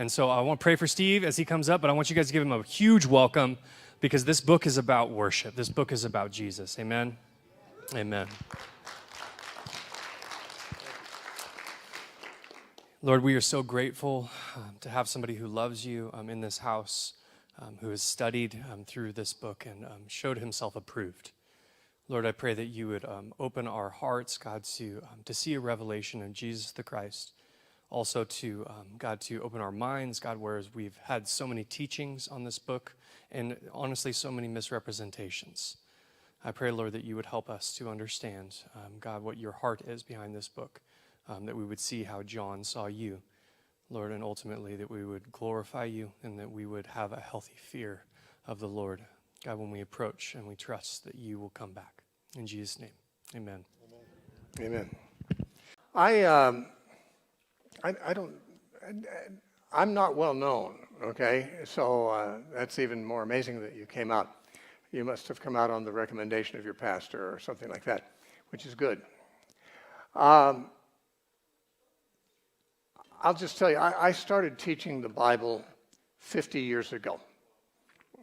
And so I want to pray for Steve as he comes up, but I want you guys to give him a huge welcome because this book is about worship. This book is about Jesus. Amen? Amen. Lord, we are so grateful to have somebody who loves you in this house, who has studied through this book and showed himself approved. Lord, I pray that you would open our hearts, God, to see a revelation of Jesus the Christ. Also to, God, to open our minds, God, whereas we've had so many teachings on this book and honestly so many misrepresentations. I pray, Lord, that you would help us to understand, God, what your heart is behind this book. That we would see how John saw you, Lord, and ultimately that we would glorify you and that we would have a healthy fear of the Lord, God, when we approach and we trust that you will come back. In Jesus' name, amen. Amen. I'm not well known, okay? So that's even more amazing that you came out. You must have come out on the recommendation of your pastor or something like that, which is good. I'll just tell you, I started teaching the Bible 50 years ago.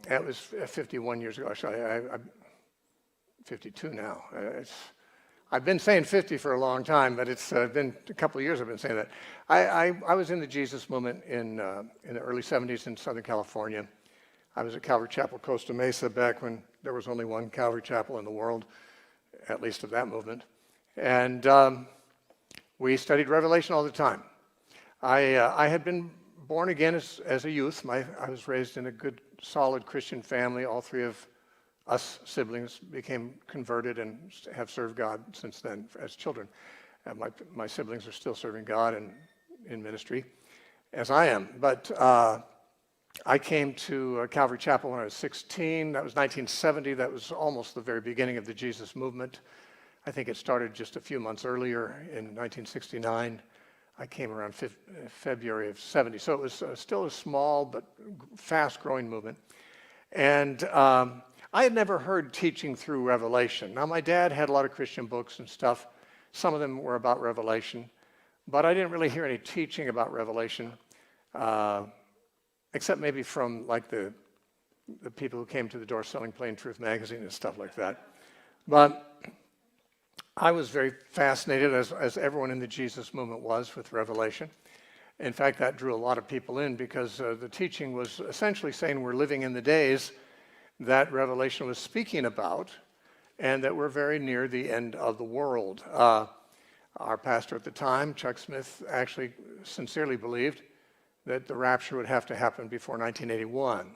That was 51 years ago. Actually, I'm 52 now. I've been saying 50 for a long time, but it's been a couple of years I've been saying that. I was in the Jesus movement in the early 70s in Southern California. I was at Calvary Chapel, Costa Mesa, back when there was only one Calvary Chapel in the world, at least of that movement. And we studied Revelation all the time. I had been born again as a youth. I was raised in a good, solid Christian family. All three of us siblings became converted and have served God since then as children. My siblings are still serving God and in ministry, as I am. But I came to Calvary Chapel when I was 16. That was 1970. That was almost the very beginning of the Jesus movement. I think it started just a few months earlier in 1969. I came around February of 70. So it was still a small but fast-growing movement. And I had never heard teaching through Revelation. Now, my dad had a lot of Christian books and stuff. Some of them were about Revelation. But I didn't really hear any teaching about Revelation, except maybe from like the people who came to the door selling Plain Truth magazine and stuff like that. But I was very fascinated, as everyone in the Jesus movement was, with Revelation. In fact, that drew a lot of people in because the teaching was essentially saying we're living in the days that Revelation was speaking about and that we're very near the end of the world. Our pastor at the time, Chuck Smith, actually sincerely believed that the rapture would have to happen before 1981.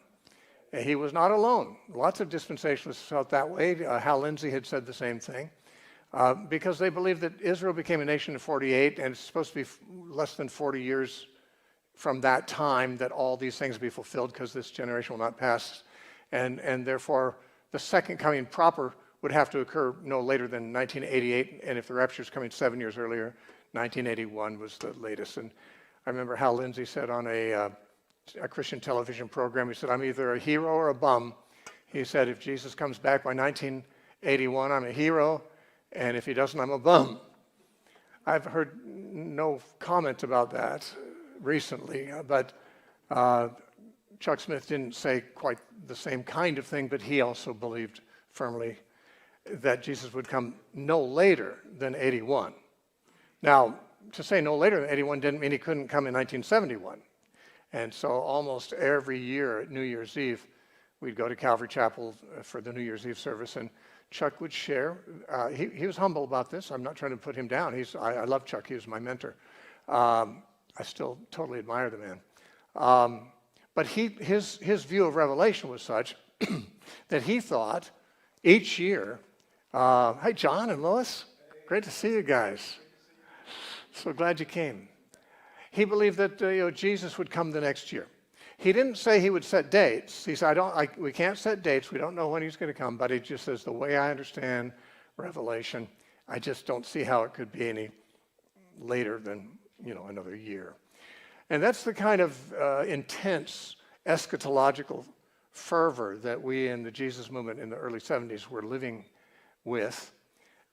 And he was not alone. Lots of dispensationalists felt that way. Hal Lindsey had said the same thing. Because they believed that Israel became a nation in 48, and it's supposed to be less than 40 years from that time that all these things be fulfilled, because this generation will not pass. And therefore, the second coming proper would have to occur no later than 1988, and if the rapture is coming 7 years earlier, 1981 was the latest. And I remember Hal Lindsey said on a Christian television program, he said, I'm either a hero or a bum. He said, if Jesus comes back by 1981, I'm a hero. And if he doesn't, I'm a bum. I've heard no comment about that recently, but Chuck Smith didn't say quite the same kind of thing, but he also believed firmly that Jesus would come no later than 81. Now, to say no later than 81 didn't mean he couldn't come in 1971. And so almost every year at New Year's Eve, we'd go to Calvary Chapel for the New Year's Eve service, and Chuck would share. He was humble about this. I'm not trying to put him down. I love Chuck. He was my mentor. I still totally admire the man. But his view of Revelation was such that he thought each year, hi, John and Lois. Great to see you guys. So glad you came. He believed that Jesus would come the next year. He didn't say he would set dates. He said, we can't set dates. We don't know when he's going to come. But he just says, the way I understand Revelation, I just don't see how it could be any later than, another year. And that's the kind of intense eschatological fervor that we in the Jesus movement in the early 70s were living with.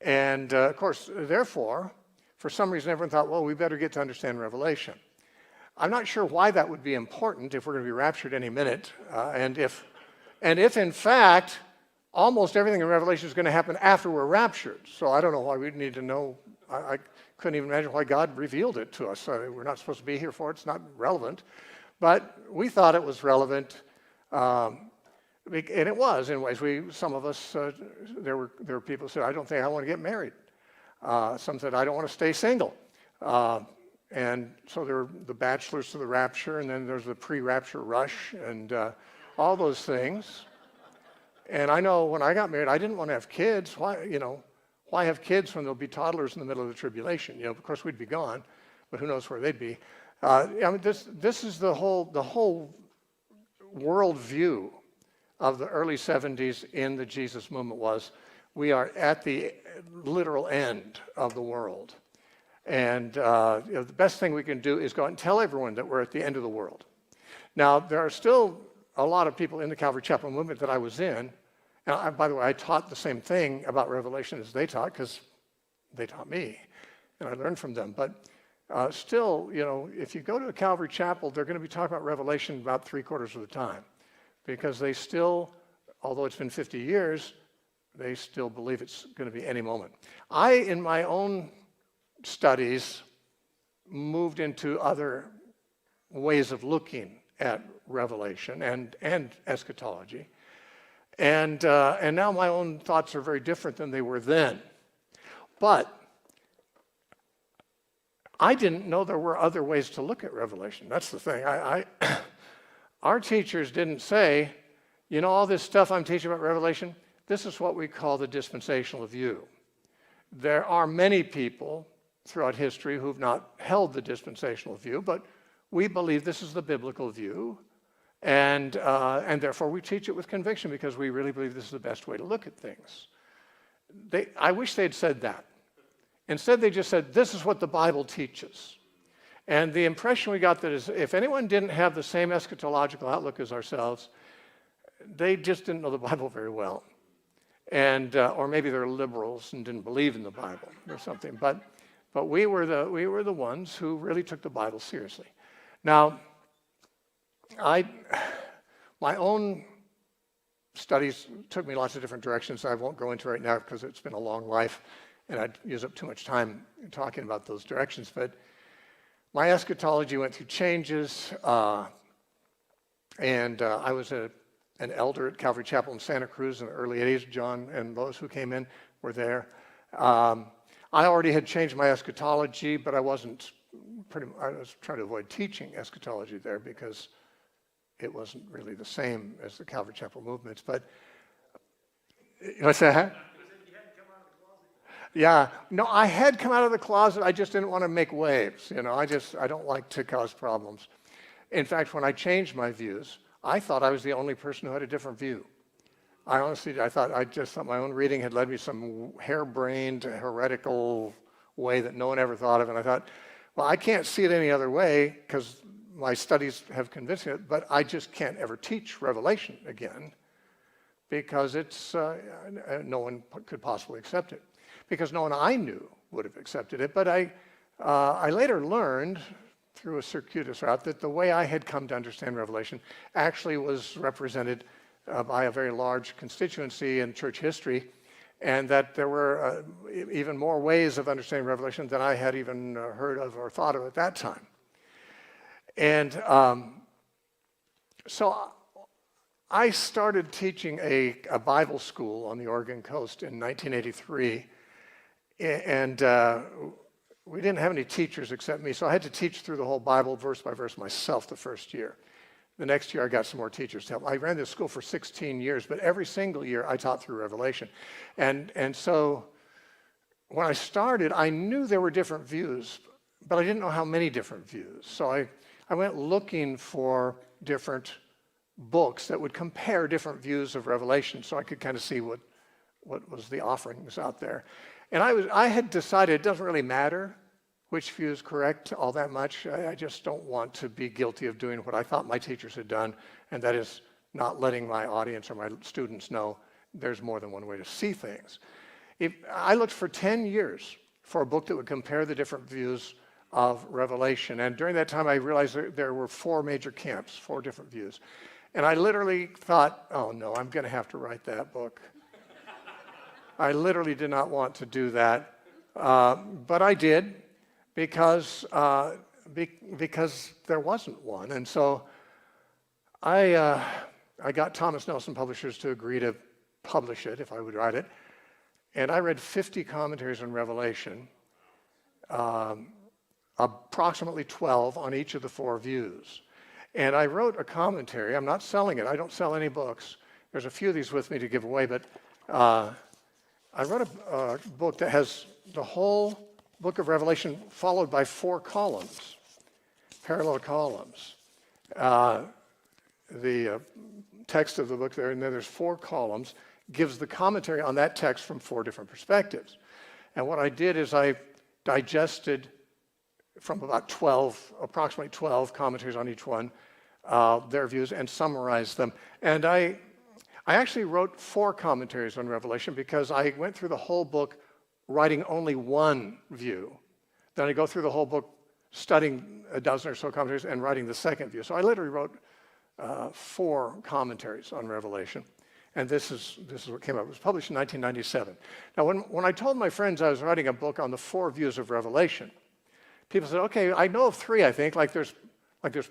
And, of course, therefore, for some reason, everyone thought, well, we better get to understand Revelation. I'm not sure why that would be important if we're going to be raptured any minute, and if in fact almost everything in Revelation is going to happen after we're raptured. So I don't know why we'd need to know. I couldn't even imagine why God revealed it to us. We're not supposed to be here for it. It's not relevant. But we thought it was relevant, and it was in ways. Some of us, there were people who said, I don't think I want to get married. Some said, I don't want to stay single. And so there were the bachelors to the rapture, and then there's the pre-rapture rush, and all those things. And I know when I got married, I didn't want to have kids. Why have kids when there'll be toddlers in the middle of the tribulation? Of course, we'd be gone, but who knows where they'd be. This is the whole world view of the early 70s in the Jesus movement was, we are at the literal end of the world. And the best thing we can do is go out and tell everyone that we're at the end of the world. Now, there are still a lot of people in the Calvary Chapel movement that I was in. And by the way, I taught the same thing about Revelation as they taught, because they taught me, and I learned from them. But still, if you go to a Calvary Chapel, they're going to be talking about Revelation about 3/4 of the time, because they still, although it's been 50 years, they still believe it's going to be any moment. I, in my own studies, moved into other ways of looking at Revelation and eschatology. And now my own thoughts are very different than they were then. But I didn't know there were other ways to look at Revelation. That's the thing. Our teachers didn't say, all this stuff I'm teaching about Revelation, this is what we call the dispensational view. There are many people throughout history who've not held the dispensational view, but we believe this is the biblical view. And therefore we teach it with conviction, because we really believe this is the best way to look at things. I wish they'd said that. Instead, they just said, this is what the Bible teaches. And the impression we got that is, if anyone didn't have the same eschatological outlook as ourselves, they just didn't know the Bible very well. And or maybe they're liberals and didn't believe in the Bible or something. But we were the ones who really took the Bible seriously. Now, my own studies took me lots of different directions. I won't go into right now because it's been a long life, and I'd use up too much time talking about those directions. But my eschatology went through changes, and I was an elder at Calvary Chapel in Santa Cruz in the early 80s. John and those who came in were there. I already had changed my eschatology, but I was trying to avoid teaching eschatology there, because it wasn't really the same as the Calvary Chapel movements. But what's that? Yeah, no, I had come out of the closet. I just didn't want to make waves. I don't like to cause problems. In fact, when I changed my views, I thought I was the only person who had a different view. I just thought my own reading had led me some harebrained, heretical way that no one ever thought of. And I thought, well, I can't see it any other way, because my studies have convinced me, but I just can't ever teach Revelation again, because it's no one could possibly accept it, because no one I knew would have accepted it. But I later learned through a circuitous route that the way I had come to understand Revelation actually was represented by a very large constituency in church history, and that there were even more ways of understanding Revelation than I had even heard of or thought of at that time. And so I started teaching a Bible school on the Oregon coast in 1983, and we didn't have any teachers except me, so I had to teach through the whole Bible verse by verse myself the first year. The next year I got some more teachers to help. I ran this school for 16 years, but every single year I taught through Revelation. And so when I started, I knew there were different views, but I didn't know how many different views. So I went looking for different books that would compare different views of Revelation, so I could kind of see what was the offerings out there. And I had decided it doesn't really matter which view is correct all that much. I just don't want to be guilty of doing what I thought my teachers had done, and that is not letting my audience or my students know there's more than one way to see things. I looked for 10 years for a book that would compare the different views of Revelation. And during that time, I realized there were 4 major camps, 4 different views. And I literally thought, oh no, I'm going to have to write that book. I literally did not want to do that. But I did because there wasn't one. And so I got Thomas Nelson Publishers to agree to publish it if I would write it. And I read 50 commentaries on Revelation, approximately 12 on each of the 4 views. And I wrote a commentary. I'm not selling it. I don't sell any books. There's a few of these with me to give away, but I wrote a book that has the whole book of Revelation followed by 4 columns, parallel columns. The text of the book there, and then there's 4 columns, gives the commentary on that text from 4 different perspectives. And what I did is I digested from about approximately 12 commentaries on each one, their views, and summarized them. And I actually wrote 4 commentaries on Revelation because I went through the whole book writing only one view. Then I go through the whole book studying a dozen or so commentaries and writing the second view. So I literally wrote 4 commentaries on Revelation. And this is what came out. It was published in 1997. Now, when I told my friends I was writing a book on the 4 views of Revelation, people said, okay, I know of 3, I think. Like there's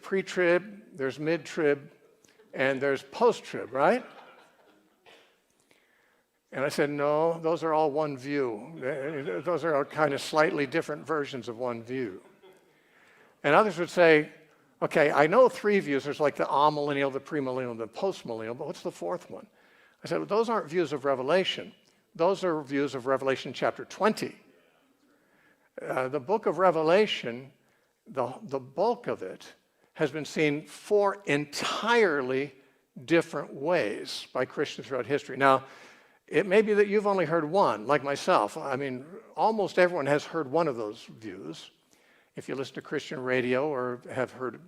pre-trib, there's mid-trib, and there's post-trib, right? And I said, no, those are all one view. Those are all kind of slightly different versions of one view. And others would say, okay, I know 3 views. There's like the amillennial, the premillennial, the postmillennial, but what's the 4th one? I said, well, those aren't views of Revelation. Those are views of Revelation chapter 20. The book of Revelation, the bulk of it, has been seen 4 entirely different ways by Christians throughout history. Now, it may be that you've only heard one, like myself. I mean, almost everyone has heard one of those views. If you listen to Christian radio or have heard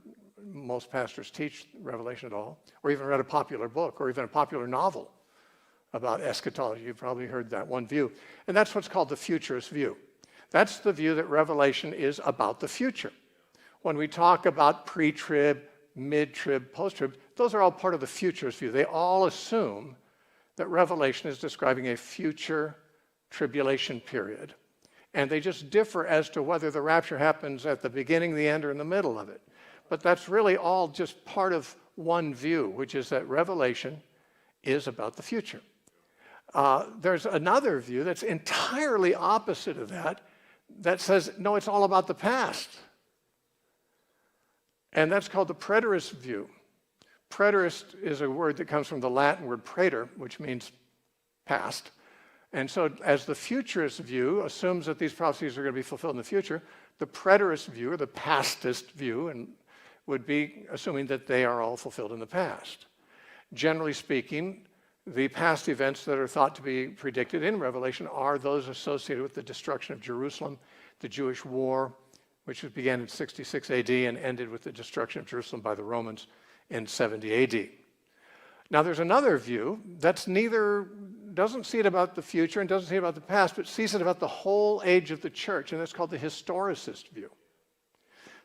most pastors teach Revelation at all, or even read a popular book or even a popular novel about eschatology, you've probably heard that one view. And that's what's called the Futurist View. That's the view that Revelation is about the future. When we talk about pre-trib, mid-trib, post-trib, those are all part of the Futurist View. They all assume that Revelation is describing a future tribulation period. And they just differ as to whether the rapture happens at the beginning, the end, or in the middle of it. But that's really all just part of one view, which is that Revelation is about the future. There's another view that's entirely opposite of that, that says, no, it's all about the past. And that's called the Preterist View. Preterist is a word that comes from the Latin word praeter, which means past. And so as the Futurist view assumes that these prophecies are going to be fulfilled in the future, the Preterist view, or the pastist view, would be assuming that they are all fulfilled in the past. Generally speaking, the past events that are thought to be predicted in Revelation are those associated with the destruction of Jerusalem, the Jewish war, which began in 66 AD and ended with the destruction of Jerusalem by the Romans in 70 AD. Now there's another view that's doesn't see it about the future and doesn't see it about the past, but sees it about the whole age of the church, and that's called the Historicist View.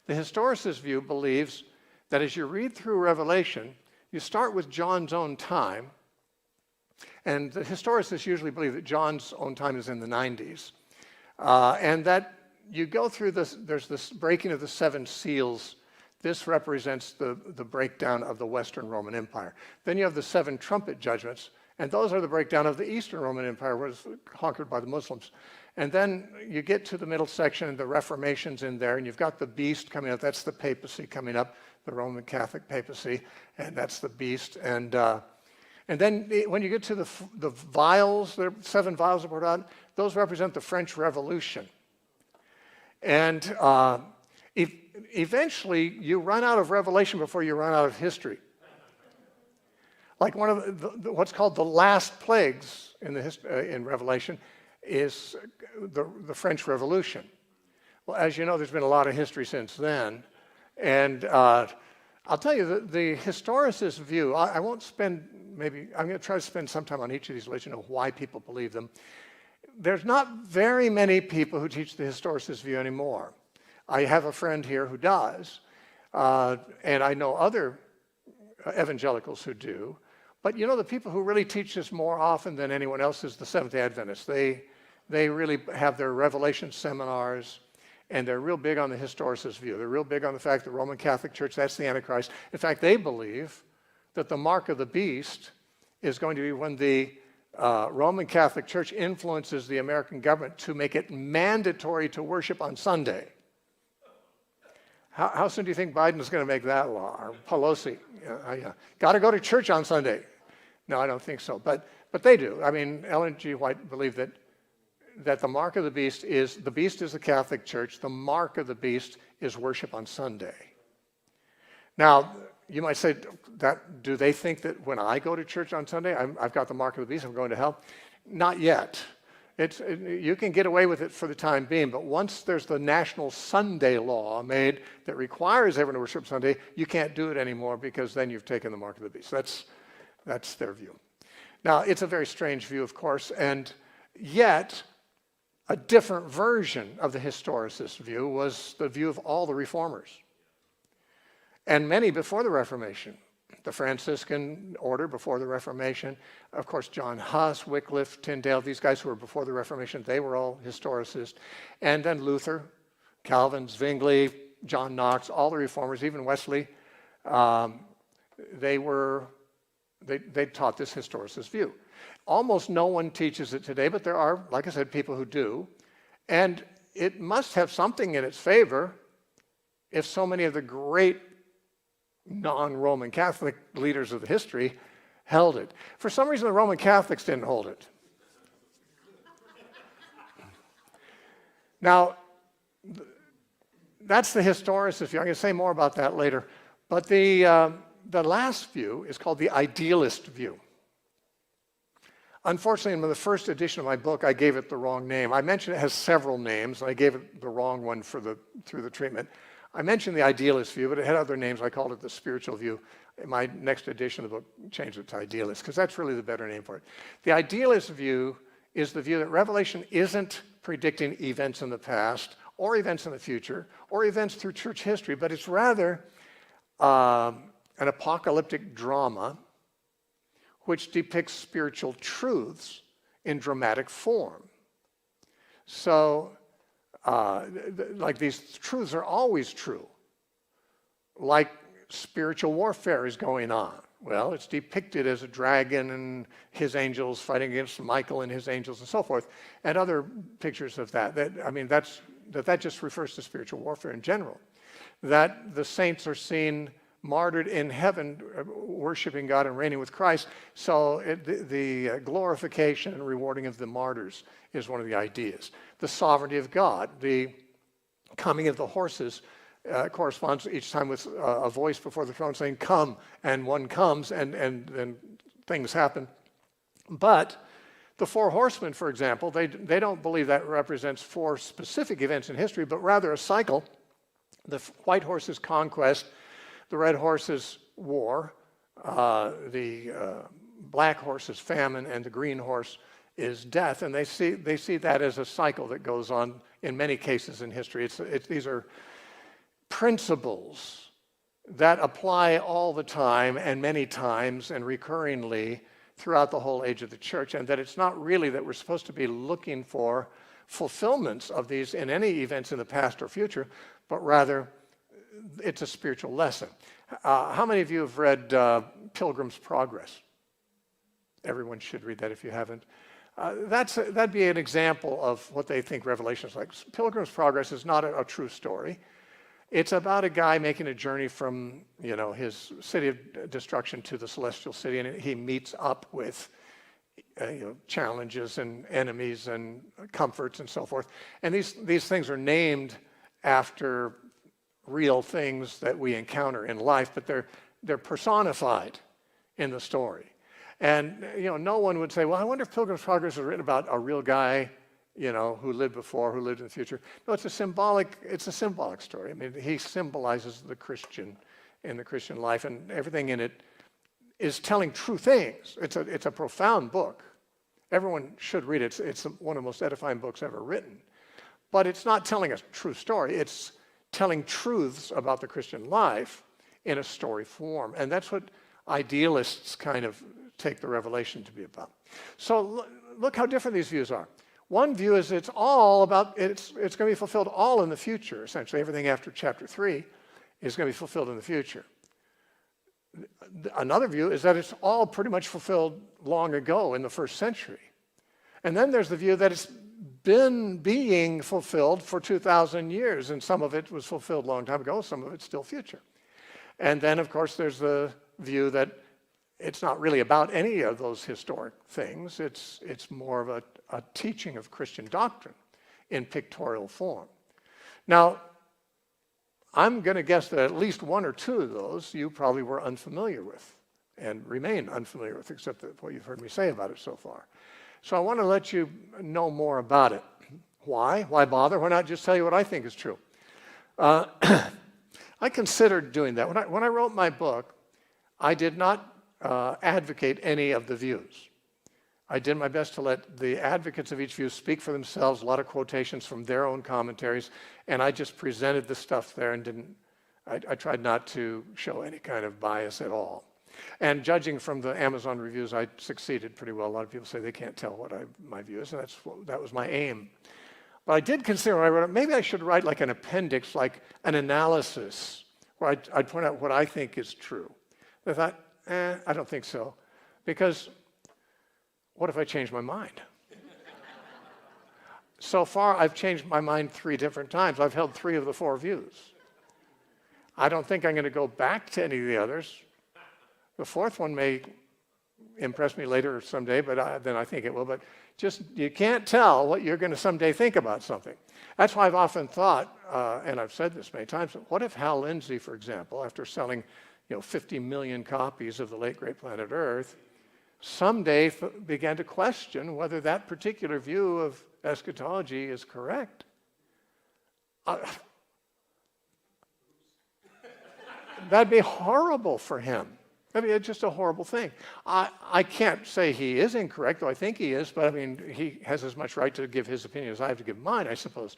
The Historicist View believes that as you read through Revelation, you start with John's own time, and the historicists usually believe that John's own time is in the 90s, and that you go through this, there's this breaking of the 7 seals. This represents the breakdown of the Western Roman Empire. Then you have the 7 trumpet judgments, and those are the breakdown of the Eastern Roman Empire, which was conquered by the Muslims. And then you get to the middle section, and the Reformation's in there, and you've got the beast coming up. That's the papacy coming up, the Roman Catholic papacy, and that's the beast. And then when you get to the vials, there are 7 vials that brought out, those represent the French Revolution. And eventually, you run out of Revelation before you run out of history. Like one of what's called the last plagues in Revelation is the French Revolution. Well, as you know, there's been a lot of history since then. And I'll tell you, the historicist view, I won't spend I'm going to try to spend some time on each of these, let you know why people believe them. There's not very many people who teach the historicist view anymore. I have a friend here who does, and I know other evangelicals who do. But you know, the people who really teach this more often than anyone else is the Seventh-day Adventists. They really have their Revelation seminars, and they're real big on the Historicist View. They're real big on the fact that the Roman Catholic Church, that's the Antichrist. In fact, they believe that the mark of the beast is going to be when the Roman Catholic Church influences the American government to make it mandatory to worship on Sunday. How soon do you think Biden's going to make that law? Or Pelosi? Got to go to church on Sunday. No, I don't think so. But they do. I mean, Ellen G. White believed that the mark of the beast is the Catholic Church. The mark of the beast is worship on Sunday. Now, you might say, do they think that when I go to church on Sunday, I've got the mark of the beast, I'm going to hell? Not yet. You can get away with it for the time being, but once there's the national Sunday law made that requires everyone to worship Sunday, you can't do it anymore because then you've taken the mark of the beast. That's their view. Now, it's a very strange view, of course, and yet a different version of the historicist view was the view of all the reformers. And many before the Reformation. The Franciscan order before the Reformation, of course, John Huss, Wycliffe, Tyndale, these guys who were before the Reformation, they were all historicists. And then Luther, Calvin, Zwingli, John Knox, all the reformers, even Wesley, they taught this historicist view. Almost no one teaches it today, but there are, like I said, people who do. And it must have something in its favor if so many of the great non-Roman Catholic leaders of the history held it. For some reason, the Roman Catholics didn't hold it. Now, that's the historicist view. I'm going to say more about that later. But the last view is called the Idealist View. Unfortunately, in the first edition of my book, I gave it the wrong name. I mentioned it has several names, and I gave it the wrong one through the treatment. I mentioned the Idealist View, but it had other names. I called it the Spiritual View. In my next edition of the book, changed it to Idealist, because that's really the better name for it. The Idealist View is the view that Revelation isn't predicting events in the past, or events in the future, or events through church history, but it's rather an apocalyptic drama which depicts spiritual truths in dramatic form. So, like these truths are always true. Like spiritual warfare is going on. Well, it's depicted as a dragon and his angels fighting against Michael and his angels and so forth, and other pictures of that. That just refers to spiritual warfare in general. That the saints are seen martyred in heaven, worshiping God and reigning with Christ. So the glorification and rewarding of the martyrs is one of the ideas. The sovereignty of God, the coming of the horses corresponds each time with a voice before the throne saying, "Come," and one comes, and then things happen. But the four horsemen, for example, they don't believe that represents four specific events in history, but rather a cycle. The white horse's conquest, the red horse's war, the black horse's famine, and the green horse is death. And they see that as a cycle that goes on in many cases in history. These are principles that apply all the time and many times and recurringly throughout the whole age of the church, and that it's not really that we're supposed to be looking for fulfillments of these in any events in the past or future, but rather it's a spiritual lesson. How many of you have read Pilgrim's Progress? Everyone should read that if you haven't. That'd be an example of what they think Revelation is like. Pilgrim's Progress is not a true story. It's about a guy making a journey from, his city of destruction to the celestial city, and he meets up with challenges and enemies and comforts and so forth. And these things are named after real things that we encounter in life, but they're personified in the story. And no one would say, well, I wonder if Pilgrim's Progress is written about a real guy who lived before, who lived in the future. No, it's a symbolic story. I mean, he symbolizes the Christian in the Christian life, and everything in it is telling true things. It's a profound book. Everyone should read it. It's one of the most edifying books ever written. But it's not telling a true story. It's telling truths about the Christian life in a story form. And that's what idealists kind of take the revelation to be about. So look how different these views are. One view is it's going to be fulfilled all in the future, essentially. Everything after chapter 3 is going to be fulfilled in the future. Another view is that it's all pretty much fulfilled long ago in the first century. And then there's the view that it's been being fulfilled for 2,000 years, and some of it was fulfilled a long time ago, some of it's still future. And then, of course, there's the view that it's not really about any of those historic things. It's more of a teaching of Christian doctrine in pictorial form. Now, I'm going to guess that at least one or two of those you probably were unfamiliar with and remain unfamiliar with, except what you've heard me say about it so far. So I want to let you know more about it. Why? Why bother? Why not just tell you what I think is true? I considered doing that. When I wrote my book, I did not advocate any of the views. I did my best to let the advocates of each view speak for themselves, a lot of quotations from their own commentaries, and I just presented the stuff there and I tried not to show any kind of bias at all. And judging from the Amazon reviews, I succeeded pretty well. A lot of people say they can't tell what my view is, and that was my aim. But I did consider when I wrote it, maybe I should write like an appendix, like an analysis, where I'd point out what I think is true. I thought, I don't think so, because what if I change my mind? So far, I've changed my mind 3 different times. I've held 3 of the 4 views. I don't think I'm going to go back to any of the others. The 4th one may impress me later someday, but then I think it will. But just, you can't tell what you're going to someday think about something. That's why I've often thought, and I've said this many times, what if Hal Lindsey, for example, after selling 50 million copies of The Late Great Planet Earth, someday began to question whether that particular view of eschatology is correct? That'd be horrible for him. I mean, it's just a horrible thing. I can't say he is incorrect, though I think he is, but I mean, he has as much right to give his opinion as I have to give mine, I suppose.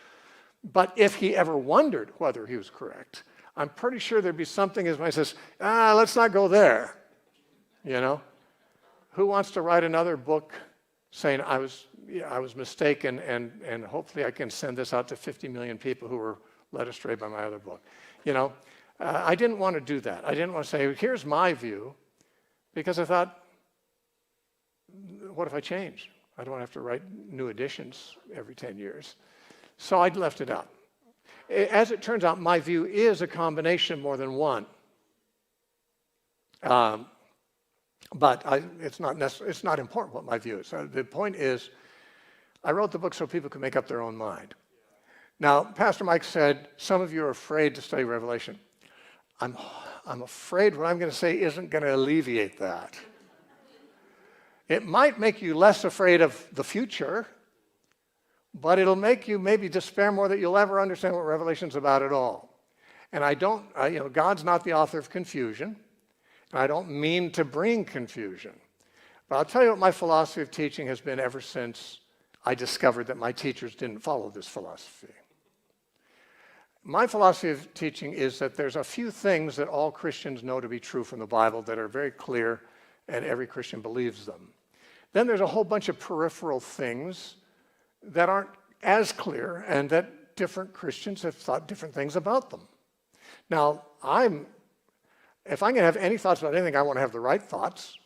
But if he ever wondered whether he was correct, I'm pretty sure there'd be something as he says, let's not go there, Who wants to write another book saying I was mistaken and hopefully I can send this out to 50 million people who were led astray by my other book? I didn't want to do that. I didn't want to say, here's my view, because I thought, what if I change? I don't have to write new editions every 10 years. So I left it out. As it turns out, my view is a combination of more than one. But it's not important what my view is. The point is, I wrote the book so people could make up their own mind. Now, Pastor Mike said, some of you are afraid to study Revelation. I'm afraid what I'm going to say isn't going to alleviate that. It might make you less afraid of the future, but it'll make you maybe despair more that you'll ever understand what Revelation's about at all. And God's not the author of confusion. I don't mean to bring confusion, but I'll tell you what my philosophy of teaching has been ever since I discovered that my teachers didn't follow this philosophy. My philosophy of teaching is that there's a few things that all Christians know to be true from the Bible that are very clear, and every Christian believes them. Then there's a whole bunch of peripheral things that aren't as clear, and that different Christians have thought different things about them. Now, if I'm going to have any thoughts about anything, I want to have the right thoughts.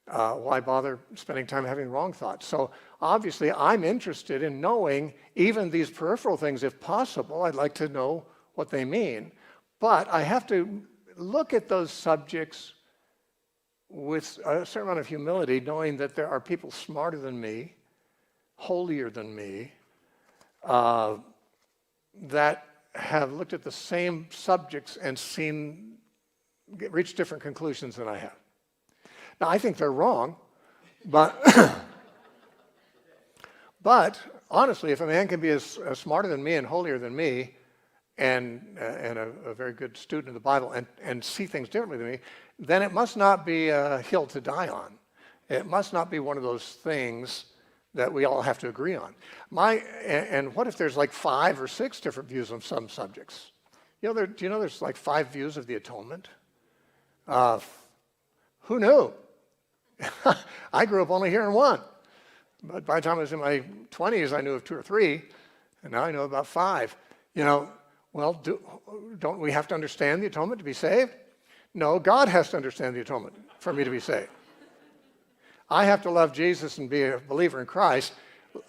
Why bother spending time having wrong thoughts? So obviously, I'm interested in knowing even these peripheral things, if possible. I'd like to know what they mean. But I have to look at those subjects with a certain amount of humility, knowing that there are people smarter than me, holier than me, that have looked at the same subjects and reached different conclusions than I have. Now, I think they're wrong, but honestly, if a man can be as smarter than me and holier than me and a very good student of the Bible and see things differently than me, then it must not be a hill to die on. It must not be one of those things that we all have to agree on. And what if there's like 5 or 6 different views on some subjects? Do you know there's like 5 views of the atonement? Who knew? I grew up only hearing one. But by the time I was in my 20s, I knew of 2 or 3, and now I know about 5. Well, don't we have to understand the atonement to be saved? No, God has to understand the atonement for me to be saved. I have to love Jesus and be a believer in Christ.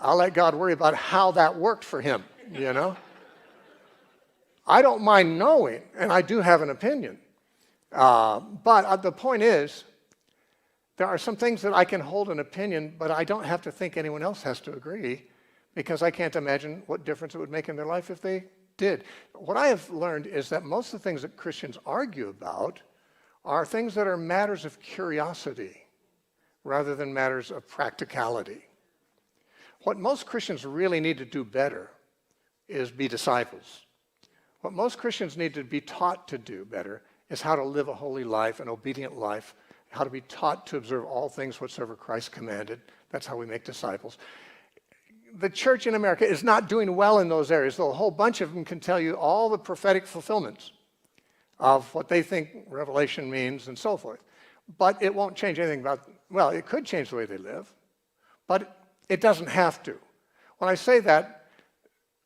I'll let God worry about how that worked for him, I don't mind knowing, and I do have an opinion. But the point is, there are some things that I can hold an opinion, but I don't have to think anyone else has to agree, because I can't imagine what difference it would make in their life if they did. What I have learned is that most of the things that Christians argue about are things that are matters of curiosity rather than matters of practicality. What most Christians really need to do better is be disciples. What most Christians need to be taught to do better is how to live a holy life, an obedient life, how to be taught to observe all things whatsoever Christ commanded. That's how we make disciples. The church in America is not doing well in those areas, though a whole bunch of them can tell you all the prophetic fulfillments of what they think Revelation means and so forth. But it won't change anything about, well, it could change the way they live, but it doesn't have to. When I say that,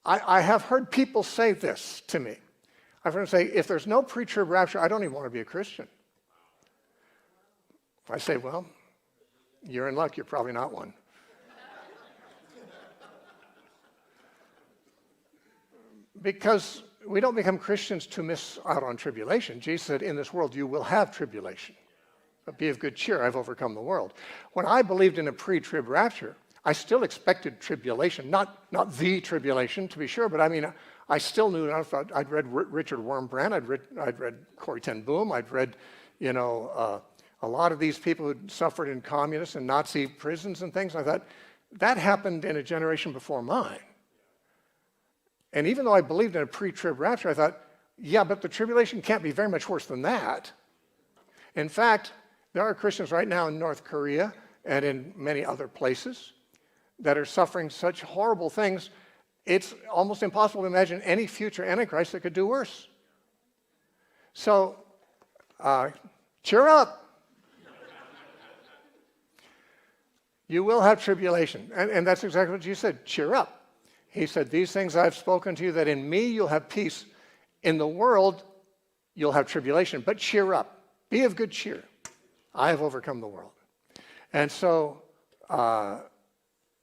I have heard people say this to me. I've heard them say, if there's no pre-trib rapture, I don't even want to be a Christian. I say, well, you're in luck, you're probably not one. Because we don't become Christians to miss out on tribulation. Jesus said, in this world you will have tribulation. But be of good cheer, I've overcome the world. When I believed in a pre-trib rapture, I still expected tribulation, not the tribulation, to be sure, but I mean, I still knew enough. I'd read Richard Wurmbrand, I'd read Corrie ten Boom, I'd read, a lot of these people who suffered in communist and Nazi prisons and things. I thought, that happened in a generation before mine. And even though I believed in a pre-trib rapture, I thought, yeah, but the tribulation can't be very much worse than that. In fact, there are Christians right now in North Korea and in many other places that are suffering such horrible things, it's almost impossible to imagine any future Antichrist that could do worse. So, cheer up. You will have tribulation. And that's exactly what Jesus said, cheer up. He said, these things I've spoken to you, that in me you'll have peace. In the world, you'll have tribulation, but cheer up. Be of good cheer. I have overcome the world. And so,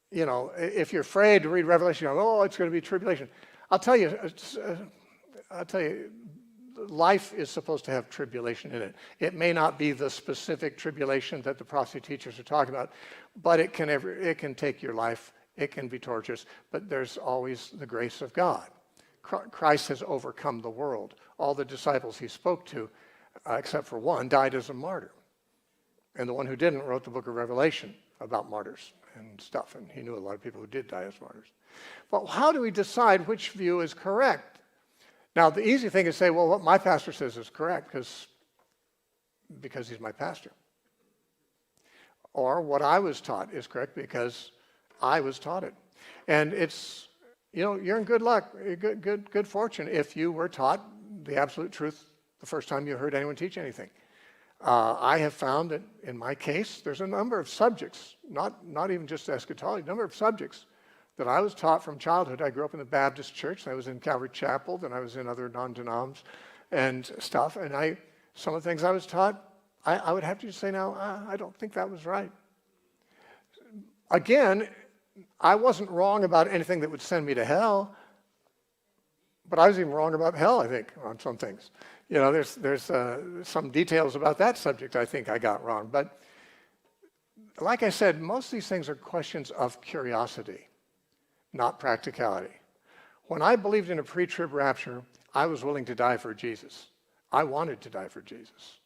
if you're afraid to read Revelation, it's going to be tribulation. I'll tell you, life is supposed to have tribulation in it. It may not be the specific tribulation that the prophecy teachers are talking about, but it can take your life. It can be torturous, but there's always the grace of God. Christ has overcome the world. All the disciples he spoke to, except for one, died as a martyr. And the one who didn't wrote the book of Revelation about martyrs and stuff, and he knew a lot of people who did die as martyrs. But how do we decide which view is correct? Now, the easy thing is to say, well, what my pastor says is correct because he's my pastor. Or what I was taught is correct because I was taught it. And it's, you're in good luck, good fortune if you were taught the absolute truth the first time you heard anyone teach anything. I have found that in my case, there's a number of subjects, not even just eschatology, a number of subjects that I was taught from childhood. I grew up in the Baptist church. I was in Calvary Chapel, then I was in other non-denoms and stuff. And some of the things I was taught, I would have to say now, I don't think that was right. Again, I wasn't wrong about anything that would send me to hell, but I was even wrong about hell, I think, on some things. There's some details about that subject I think I got wrong. But like I said, most of these things are questions of curiosity, not practicality. When I believed in a pre-trib rapture, I was willing to die for Jesus. I wanted to die for Jesus.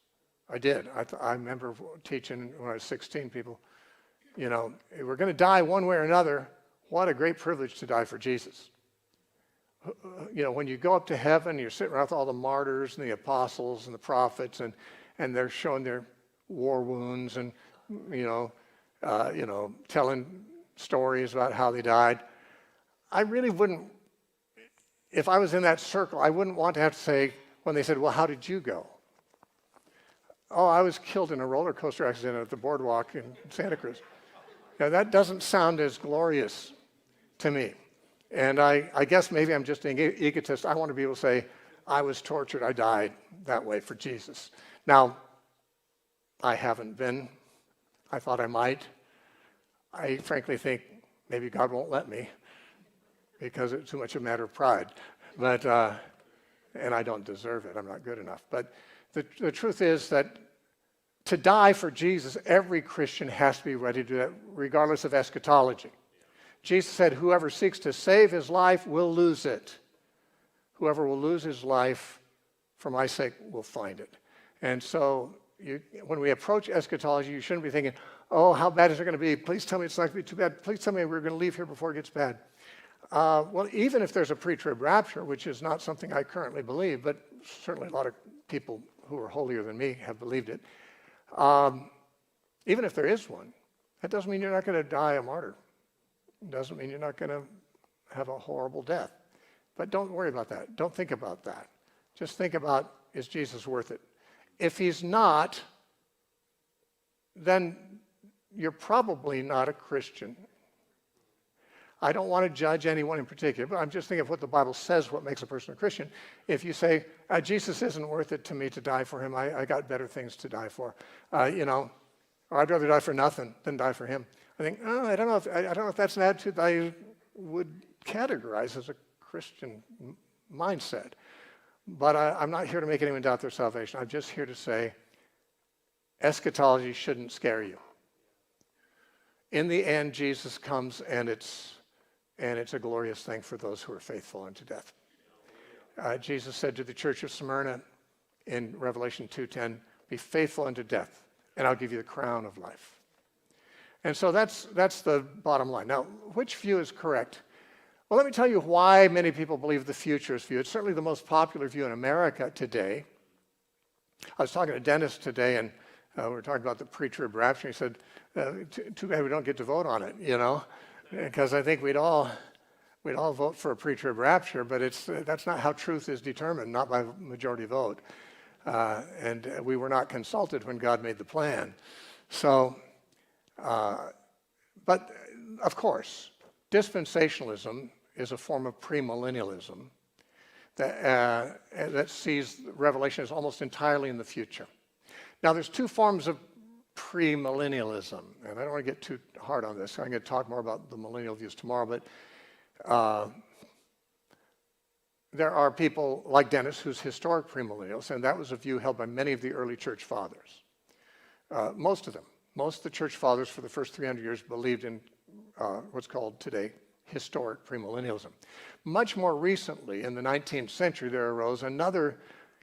I did. I remember teaching when I was 16 people, we're going to die one way or another. What a great privilege to die for Jesus. When you go up to heaven, you're sitting around with all the martyrs and the apostles and the prophets, and they're showing their war wounds and, telling stories about how they died. I really wouldn't, if I was in that circle, I wouldn't want to have to say, when they said, well, how did you go? Oh, I was killed in a roller coaster accident at the boardwalk in Santa Cruz. Now, that doesn't sound as glorious to me. And I guess maybe I'm just an egotist. I want to be able to say, I was tortured, I died that way for Jesus. Now, I haven't been. I thought I might. I frankly think maybe God won't let me because it's too much a matter of pride. But, and I don't deserve it. I'm not good enough. But the truth is that to die for Jesus, every Christian has to be ready to do that, regardless of eschatology. Jesus said, whoever seeks to save his life will lose it. Whoever will lose his life for my sake will find it. And so when we approach eschatology, you shouldn't be thinking, oh, how bad is it going to be? Please tell me it's not going to be too bad. Please tell me we're going to leave here before it gets bad. Well, even if there's a pre-trib rapture, which is not something I currently believe, but certainly a lot of people who are holier than me have believed it. Even if there is one, that doesn't mean you're not going to die a martyr. It doesn't mean you're not going to have a horrible death. But don't worry about that. Don't think about that. Just think about, is Jesus worth it? If he's not, then you're probably not a Christian. I don't want to judge anyone in particular, but I'm just thinking of what the Bible says, what makes a person a Christian. If you say, Jesus isn't worth it to me to die for him, I got better things to die for, or I'd rather die for nothing than die for him. I think, I don't know if that's an attitude that I would categorize as a Christian mindset. But I'm not here to make anyone doubt their salvation. I'm just here to say eschatology shouldn't scare you. In the end, Jesus comes, and it's a glorious thing for those who are faithful unto death. Jesus said to the church of Smyrna in Revelation 2:10, be faithful unto death, and I'll give you the crown of life. And so that's the bottom line. Now, which view is correct? Well, let me tell you why many people believe the Futurist View. It's certainly the most popular view in America today. I was talking to Dennis today, and we were talking about the pre-trib rapture. He said, too bad we don't get to vote on it, because I think we'd all vote for a pre-trib rapture, but that's not how truth is determined, not by majority vote. And we were not consulted when God made the plan. So, but of course, dispensationalism is a form of premillennialism that sees Revelation as almost entirely in the future. Now, there's two forms of premillennialism, and I don't want to get too hard on this. I'm going to talk more about the millennial views tomorrow, but there are people like Dennis who's historic premillennials, and that was a view held by many of the early church fathers. Most of the church fathers for the first 300 years believed in what's called today historic premillennialism. Much more recently, in the 19th century, there arose another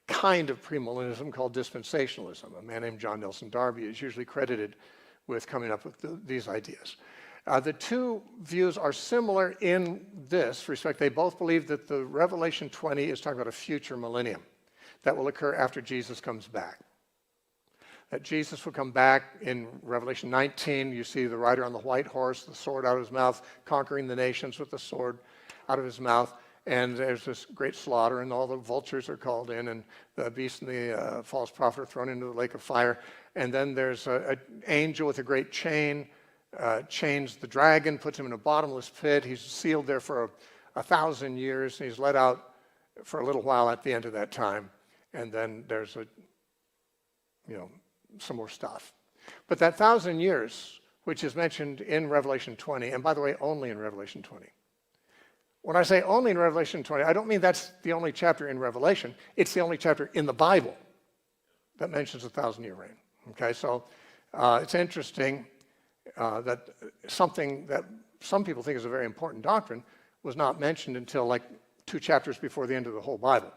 kind of premillennialism called dispensationalism. A man named John Nelson Darby is usually credited with coming up with these ideas. The two views are similar in this respect. They both believe that the Revelation 20 is talking about a future millennium that will occur after Jesus comes back. That Jesus will come back in Revelation 19. You see the rider on the white horse, the sword out of his mouth, conquering the nations with the sword out of his mouth. And there's this great slaughter, and all the vultures are called in, and the beast and the false prophet are thrown into the lake of fire. And then there's an angel with a great chain, chains the dragon, puts him in a bottomless pit. He's sealed there for 1,000 years, and he's let out for a little while at the end of that time. And then there's some more stuff. But that 1,000 years, which is mentioned in Revelation 20, and by the way, only in Revelation 20. When I say only in Revelation 20, I don't mean that's the only chapter in Revelation. It's the only chapter in the Bible that mentions a 1,000-year reign. Okay, so it's interesting that something that some people think is a very important doctrine was not mentioned until like 2 chapters before the end of the whole Bible.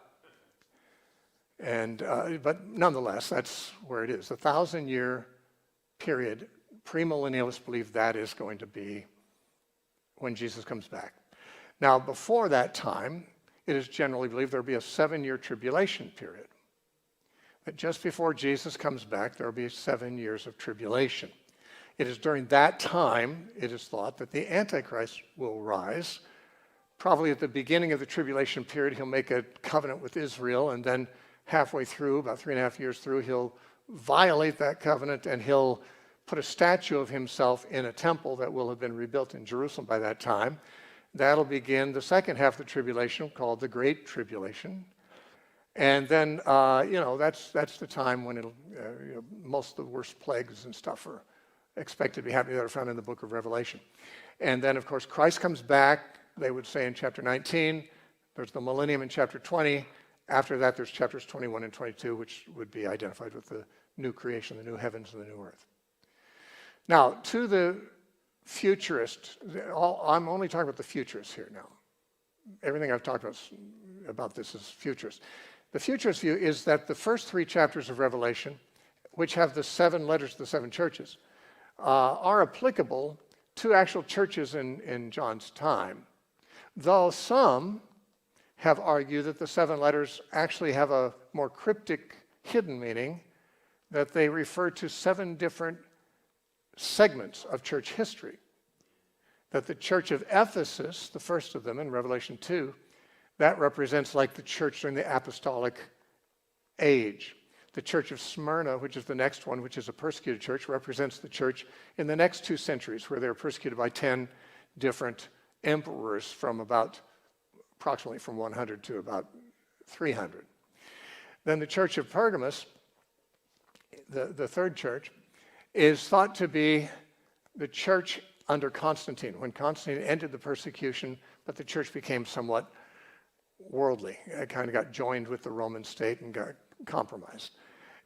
And but nonetheless, that's where it is. The 1,000-year period, premillennialists believe that is going to be when Jesus comes back. Now, before that time, it is generally believed there will be a 7-year tribulation period. That just before Jesus comes back, there will be 7 years of tribulation. It is during that time, it is thought, that the Antichrist will rise, probably at the beginning of the tribulation period, he'll make a covenant with Israel, and then halfway through, about 3.5 years through, he'll violate that covenant and he'll put a statue of himself in a temple that will have been rebuilt in Jerusalem by that time. That'll begin the second half of the tribulation, called the Great Tribulation. And then, that's the time when most of the worst plagues and stuff are expected to be happening that are found in the book of Revelation. And then, of course, Christ comes back, they would say in chapter 19. There's the millennium in chapter 20. After that, there's chapters 21 and 22, which would be identified with the new creation, the new heavens and the new earth. Now, to the futurist, I'm only talking about the futurists here now. Everything I've talked about this is futurist. The futurist view is that the first 3 chapters of Revelation, which have the 7 letters to the 7 churches, are applicable to actual churches in John's time, though some have argued that the 7 letters actually have a more cryptic, hidden meaning, that they refer to 7 different segments of church history. That the church of Ephesus, the first of them in Revelation 2, that represents like the church during the apostolic age. The church of Smyrna, which is the next one, which is a persecuted church, represents the church in the next 2 centuries, where they were persecuted by 10 different emperors from approximately from 100 to about 300. Then the church of Pergamos, the third church, is thought to be the church under Constantine, when Constantine ended the persecution, but the church became somewhat worldly. It kind of got joined with the Roman state and got compromised.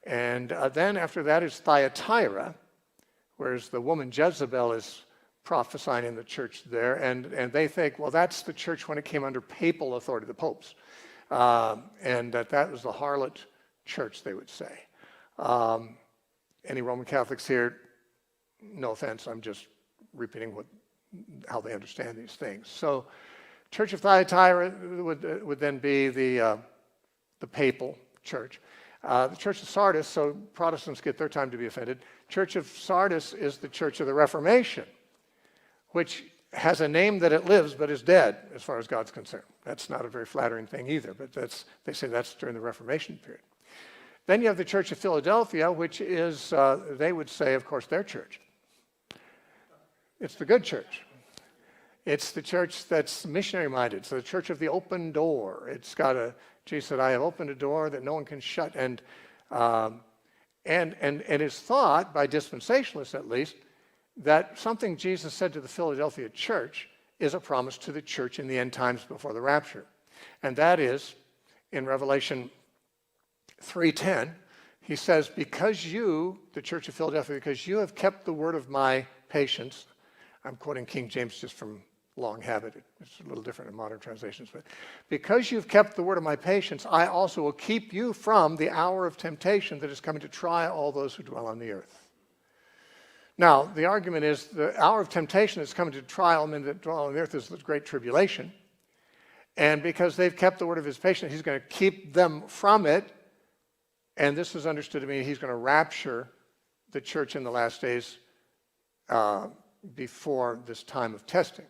And then after that is Thyatira, whereas the woman Jezebel is prophesying in the church there, and they think, well, that's the church when it came under papal authority, the popes, and that was the harlot church, they would say. Any Roman Catholics here, no offense, I'm just repeating how they understand these things. So Church of Thyatira would then be the papal church. The Church of Sardis, so Protestants get their time to be offended. Church of Sardis is the Church of the Reformation, which has a name that it lives but is dead as far as God's concerned. That's not a very flattering thing either, but they say that's during the Reformation period. Then you have the Church of Philadelphia, which is, they would say, of course, their church. It's the good church. It's the church that's missionary-minded. It's the church of the open door. It's got Jesus said, I have opened a door that no one can shut. And it's thought, by dispensationalists at least, that something Jesus said to the Philadelphia church is a promise to the church in the end times before the rapture. And that is, in Revelation 3:10, he says, because you, the church of Philadelphia, because you have kept the word of my patience. I'm quoting King James just from long habit. It's a little different in modern translations. But because you've kept the word of my patience, I also will keep you from the hour of temptation that is coming to try all those who dwell on the earth. Now, the argument is the hour of temptation that's coming to try all men that dwell on the earth is the great tribulation. And because they've kept the word of his patience, he's going to keep them from it. And this is understood to mean he's going to rapture the church in the last days before this time of testing.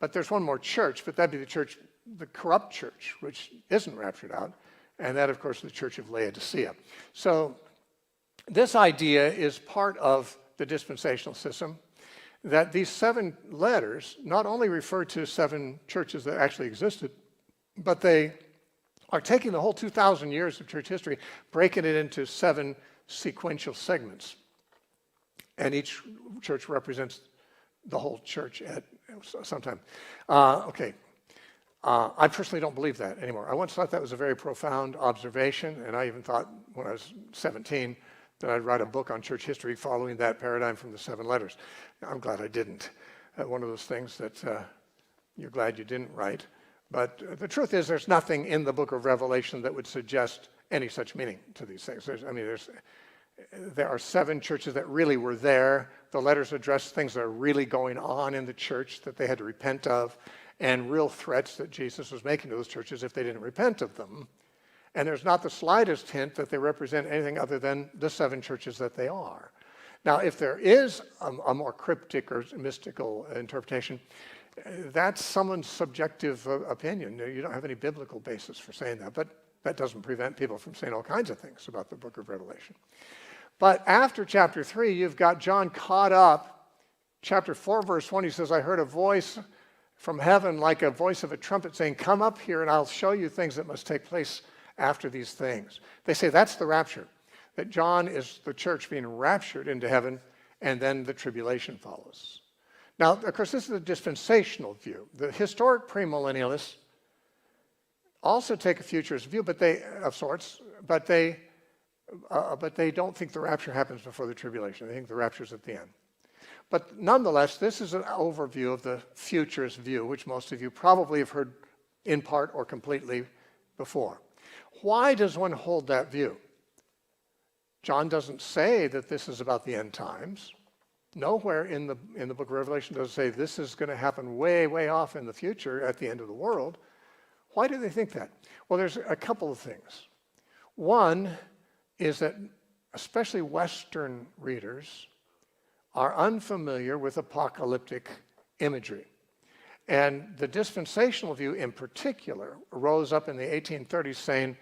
But there's one more church, but that'd be the church, the corrupt church, which isn't raptured out. And that, of course, is the church of Laodicea. So this idea is part of the dispensational system, that these 7 letters not only refer to 7 churches that actually existed, but they are taking the whole 2,000 years of church history, breaking it into 7 sequential segments. And each church represents the whole church at some time. I personally don't believe that anymore. I once thought that was a very profound observation, and I even thought when I was 17 that I'd write a book on church history following that paradigm from the 7 letters. I'm glad I didn't. One of those things that you're glad you didn't write. But the truth is there's nothing in the book of Revelation that would suggest any such meaning to these things. There are 7 churches that really were there. The letters address things that are really going on in the church that they had to repent of, and real threats that Jesus was making to those churches if they didn't repent of them. And there's not the slightest hint that they represent anything other than the 7 churches that they are. Now, if there is a more cryptic or mystical interpretation, That's someone's subjective opinion. You don't have any biblical basis for saying that, but that doesn't prevent people from saying all kinds of things about the book of Revelation. But after chapter 3, you've got John caught up. Chapter 4, verse 1, he says, I heard a voice from heaven like a voice of a trumpet saying, come up here and I'll show you things that must take place after these things. They say that's the rapture, that John is the church being raptured into heaven, and then the tribulation follows. Now, of course, this is a dispensational view. The historic premillennialists also take a futurist view, but they don't think the rapture happens before the tribulation. They think the rapture is at the end. But nonetheless, this is an overview of the futurist view, which most of you probably have heard in part or completely before. Why does one hold that view? John doesn't say that this is about the end times. Nowhere in the book of Revelation does it say this is going to happen way, way off in the future at the end of the world. Why do they think that? Well, there's a couple of things. One is that especially Western readers are unfamiliar with apocalyptic imagery. And the dispensational view in particular rose up in the 1830s saying,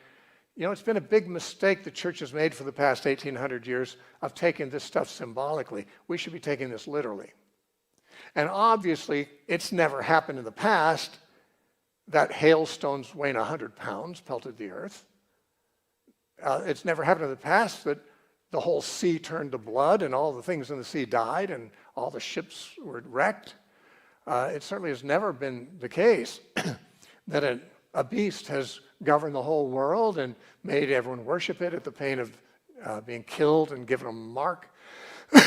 you know, it's been a big mistake the church has made for the past 1800 years of taking this stuff symbolically. We should be taking this literally. And obviously, it's never happened in the past that hailstones weighing 100 pounds pelted the earth. It's never happened in the past that the whole sea turned to blood and all the things in the sea died and all the ships were wrecked. It certainly has never been the case that a beast has governed the whole world and made everyone worship it at the pain of being killed and given a mark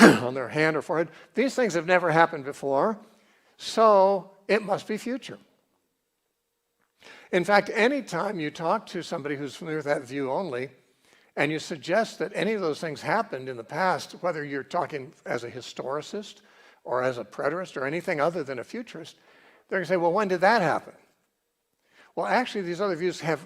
on their hand or forehead. These things have never happened before, so it must be future. In fact, anytime you talk to somebody who's familiar with that view only, and you suggest that any of those things happened in the past, whether you're talking as a historicist or as a preterist or anything other than a futurist, they're going to say, well, when did that happen? Well, actually, these other views have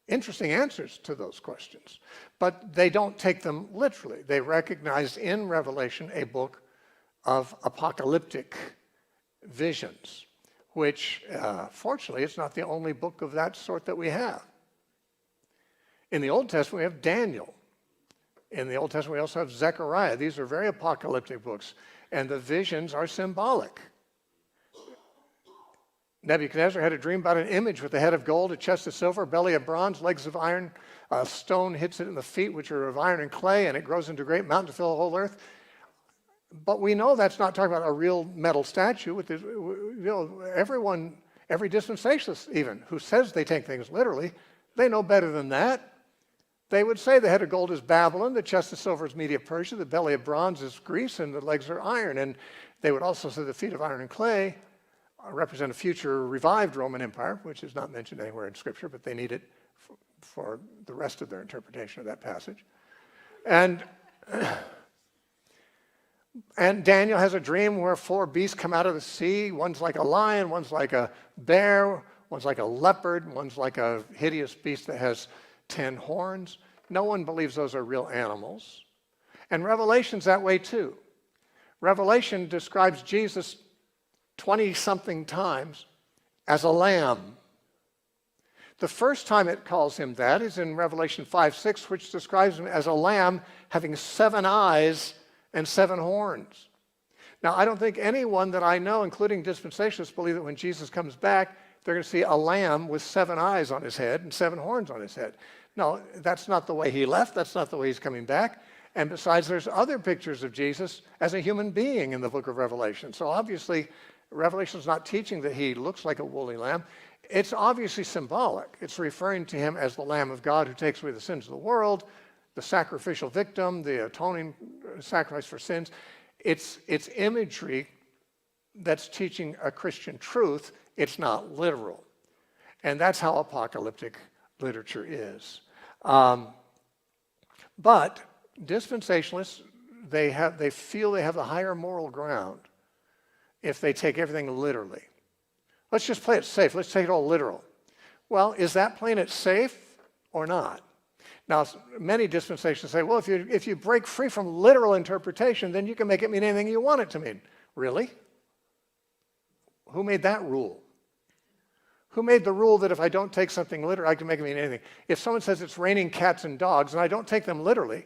interesting answers to those questions, but they don't take them literally. They recognize in Revelation a book of apocalyptic visions, which, fortunately, it's not the only book of that sort that we have. In the Old Testament, we have Daniel. In the Old Testament, we also have Zechariah. These are very apocalyptic books, and the visions are symbolic. Nebuchadnezzar had a dream about an image with a head of gold, a chest of silver, a belly of bronze, legs of iron. A stone hits it in the feet, which are of iron and clay, and it grows into a great mountain to fill the whole earth. But we know that's not talking about a real metal statue. Every dispensationalist even, who says they take things literally, they know better than that. They would say the head of gold is Babylon, the chest of silver is Media Persia, the belly of bronze is Greece, and the legs are iron. And they would also say the feet of iron and clay represent a future revived Roman Empire, which is not mentioned anywhere in Scripture, but they need it for the rest of their interpretation of that passage. And Daniel has a dream where 4 beasts come out of the sea. One's like a lion, one's like a bear, one's like a leopard, one's like a hideous beast that has 10 horns. No one believes those are real animals. And Revelation's that way too. Revelation describes Jesus 20-something times as a lamb. The first time it calls him that is in Revelation 5:6, which describes him as a lamb having 7 eyes and 7 horns. Now, I don't think anyone that I know, including dispensationalists, believe that when Jesus comes back, they're going to see a lamb with 7 eyes on his head and 7 horns on his head. No, that's not the way he left. That's not the way he's coming back. And besides, there's other pictures of Jesus as a human being in the book of Revelation. So obviously, Revelation is not teaching that he looks like a woolly lamb. It's obviously symbolic. It's referring to him as the Lamb of God who takes away the sins of the world, the sacrificial victim, the atoning sacrifice for sins. It's imagery that's teaching a Christian truth. It's not literal. And that's how apocalyptic literature is. But dispensationalists, they feel they have the higher moral ground if they take everything literally. Let's just play it safe. Let's take it all literal. Well, is that playing it safe or not? Now, many dispensations say, well, if you break free from literal interpretation, then you can make it mean anything you want it to mean. Really? Who made that rule? Who made the rule that if I don't take something literally, I can make it mean anything? If someone says it's raining cats and dogs, and I don't take them literally,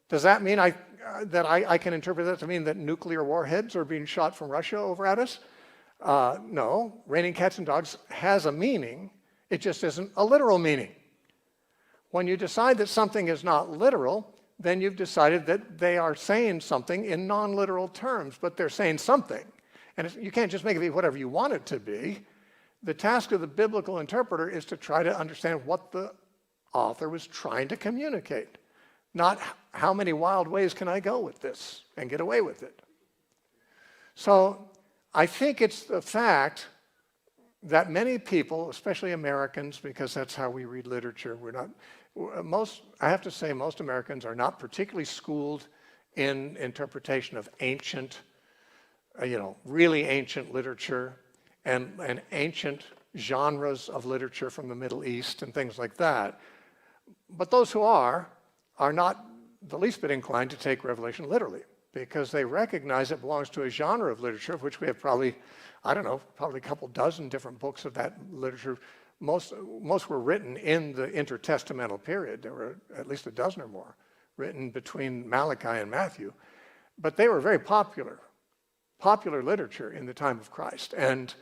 does that mean that I can interpret that to mean that nuclear warheads are being shot from Russia over at us? No, raining cats and dogs has a meaning. It just isn't a literal meaning. When you decide that something is not literal, then you've decided that they are saying something in non-literal terms, but they're saying something. And you can't just make it be whatever you want it to be. The task of the biblical interpreter is to try to understand what the author was trying to communicate, not how many wild ways can I go with this and get away with it. So I think it's the fact that many people, especially Americans, because that's how we read literature, I have to say most Americans are not particularly schooled in interpretation of ancient, really ancient literature and ancient genres of literature from the Middle East and things like that. But those who are not the least bit inclined to take Revelation literally, because they recognize it belongs to a genre of literature of which we have probably a couple dozen different books of that literature. Most were written in the intertestamental period. There were at least a dozen or more written between Malachi and Matthew. But they were very popular literature in the time of Christ. And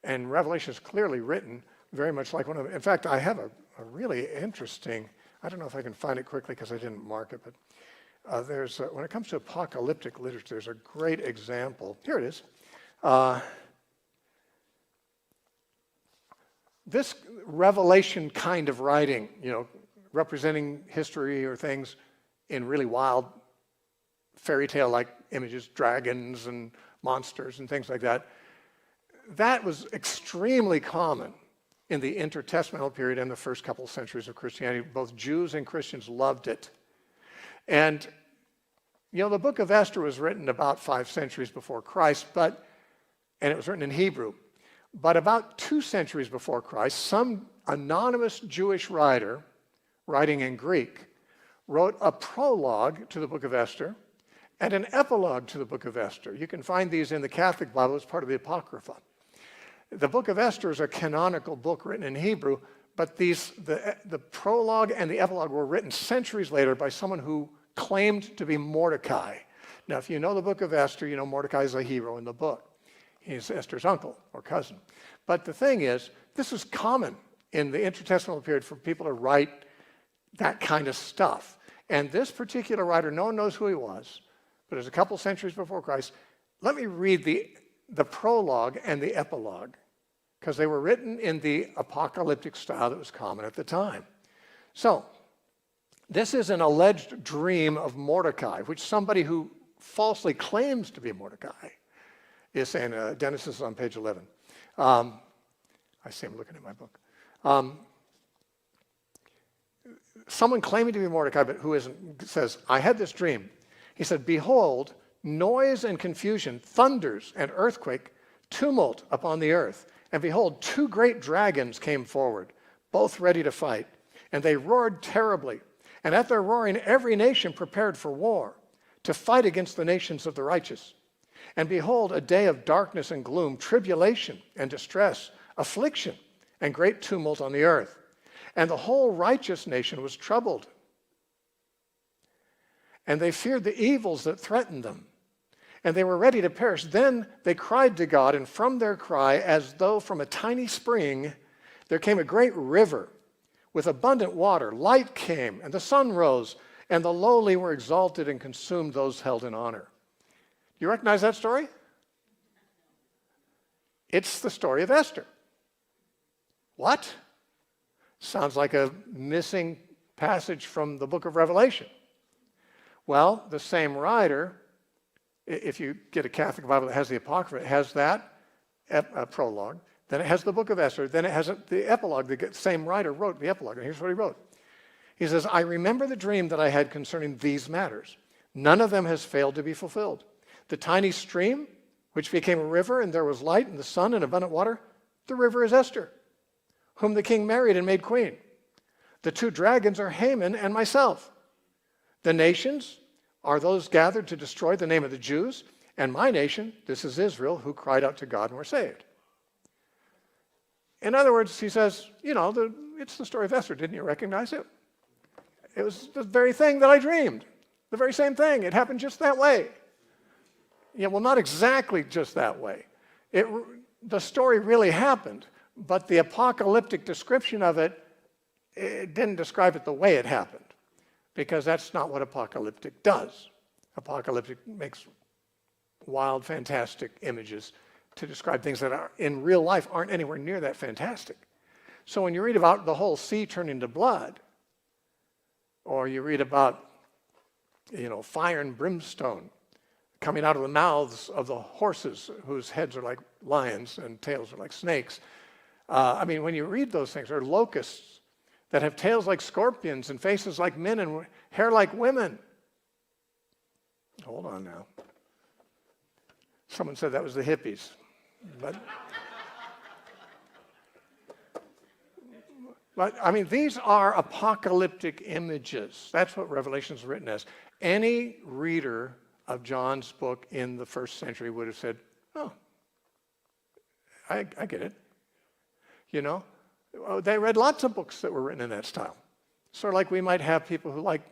Revelation is clearly written very much like one of them. In fact, I have a really interesting, I don't know if I can find it quickly because I didn't mark it, but when it comes to apocalyptic literature, there's a great example. Here it is. This Revelation kind of writing, representing history or things in really wild fairy tale-like images, dragons and monsters and things like that, that was extremely common in the intertestamental period and the first couple centuries of Christianity. Both Jews and Christians loved it. And, the book of Esther was written about 5 centuries before Christ, and it was written in Hebrew. But about 2 centuries before Christ, some anonymous Jewish writer, writing in Greek, wrote a prologue to the book of Esther and an epilogue to the book of Esther. You can find these in the Catholic Bible as part of the Apocrypha. The book of Esther is a canonical book written in Hebrew, but the prologue and the epilogue were written centuries later by someone who claimed to be Mordecai. Now, if you know the book of Esther, you know Mordecai is a hero in the book. He's Esther's uncle or cousin. But the thing is, this was common in the intertestamental period for people to write that kind of stuff. And this particular writer, no one knows who he was, but it was a couple centuries before Christ. Let me read the prologue and the epilogue, because they were written in the apocalyptic style that was common at the time. So, this is an alleged dream of Mordecai, which somebody who falsely claims to be Mordecai is saying. Dennis is on page 11. I see him looking at my book. Someone claiming to be Mordecai, but who isn't, says, I had this dream. He said, behold, noise and confusion, thunders and earthquake, tumult upon the earth. And behold, 2 great dragons came forward, both ready to fight. And they roared terribly. And at their roaring, every nation prepared for war, to fight against the nations of the righteous. And behold, a day of darkness and gloom, tribulation and distress, affliction and great tumult on the earth. And the whole righteous nation was troubled. And they feared the evils that threatened them. And they were ready to perish. Then they cried to God, and from their cry, as though from a tiny spring, there came a great river with abundant water. Light came, and the sun rose, and the lowly were exalted and consumed those held in honor. You recognize that story? It's the story of Esther. What? Sounds like a missing passage from the book of Revelation. Well, the same writer, if you get a Catholic Bible that has the Apocrypha, it has that prologue, then it has the book of Esther, then it has the epilogue. The same writer wrote the epilogue, and here's what he wrote. He says, I remember the dream that I had concerning these matters. None of them has failed to be fulfilled. The tiny stream, which became a river, and there was light and the sun and abundant water, the river is Esther, whom the king married and made queen. The 2 dragons are Haman and myself. The nations are those gathered to destroy the name of the Jews, and my nation, this is Israel, who cried out to God and were saved. In other words, he says, it's the story of Esther. Didn't you recognize it? It was the very thing that I dreamed. The very same thing. It happened just that way. Yeah, well, not exactly just that way. The story really happened, but the apocalyptic description of it didn't describe it the way it happened, because that's not what apocalyptic does. Apocalyptic makes wild, fantastic images to describe things that are in real life aren't anywhere near that fantastic. So when you read about the whole sea turning to blood, or you read about, fire and brimstone coming out of the mouths of the horses whose heads are like lions and tails are like snakes. When you read those things, or locusts that have tails like scorpions and faces like men and hair like women. Hold on now. Someone said that was the hippies. But these are apocalyptic images. That's what Revelation is written as. Any reader of John's book in the first century would have said, oh, I get it. They read lots of books that were written in that style. Sort of like we might have people who like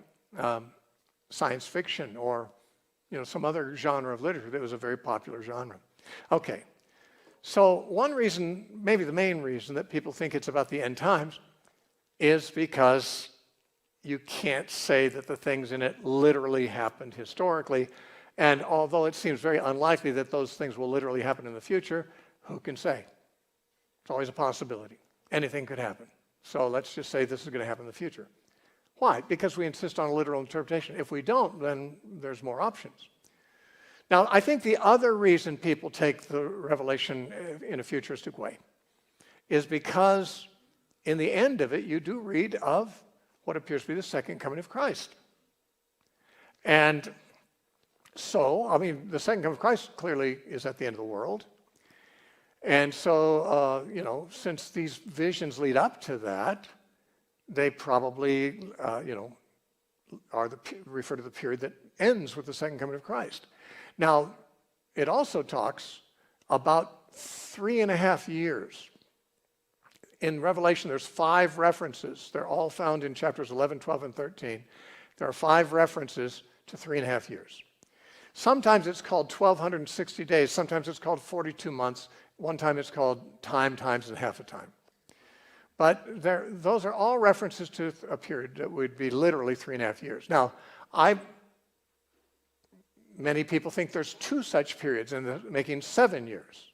science fiction or some other genre of literature that was a very popular genre. Okay, so one reason, maybe the main reason that people think it's about the end times is because you can't say that the things in it literally happened historically. And although it seems very unlikely that those things will literally happen in the future, who can say? It's always a possibility. Anything could happen. So let's just say this is going to happen in the future. Why? Because we insist on a literal interpretation. If we don't, then there's more options. Now, I think the other reason people take the Revelation in a futuristic way is because in the end of it, you do read of what appears to be the second coming of Christ. And so, the second coming of Christ clearly is at the end of the world. And so, since these visions lead up to that, they probably, refer to the period that ends with the second coming of Christ. Now, it also talks about 3.5 years. In Revelation, there's 5 references. They're all found in chapters 11, 12, and 13. There are 5 references to 3.5 years. Sometimes it's called 1,260 days. Sometimes it's called 42 months. One time it's called time, times, and half a time. But those are all references to a period that would be literally 3.5 years. Now, many people think there's 2 such periods, making 7 years.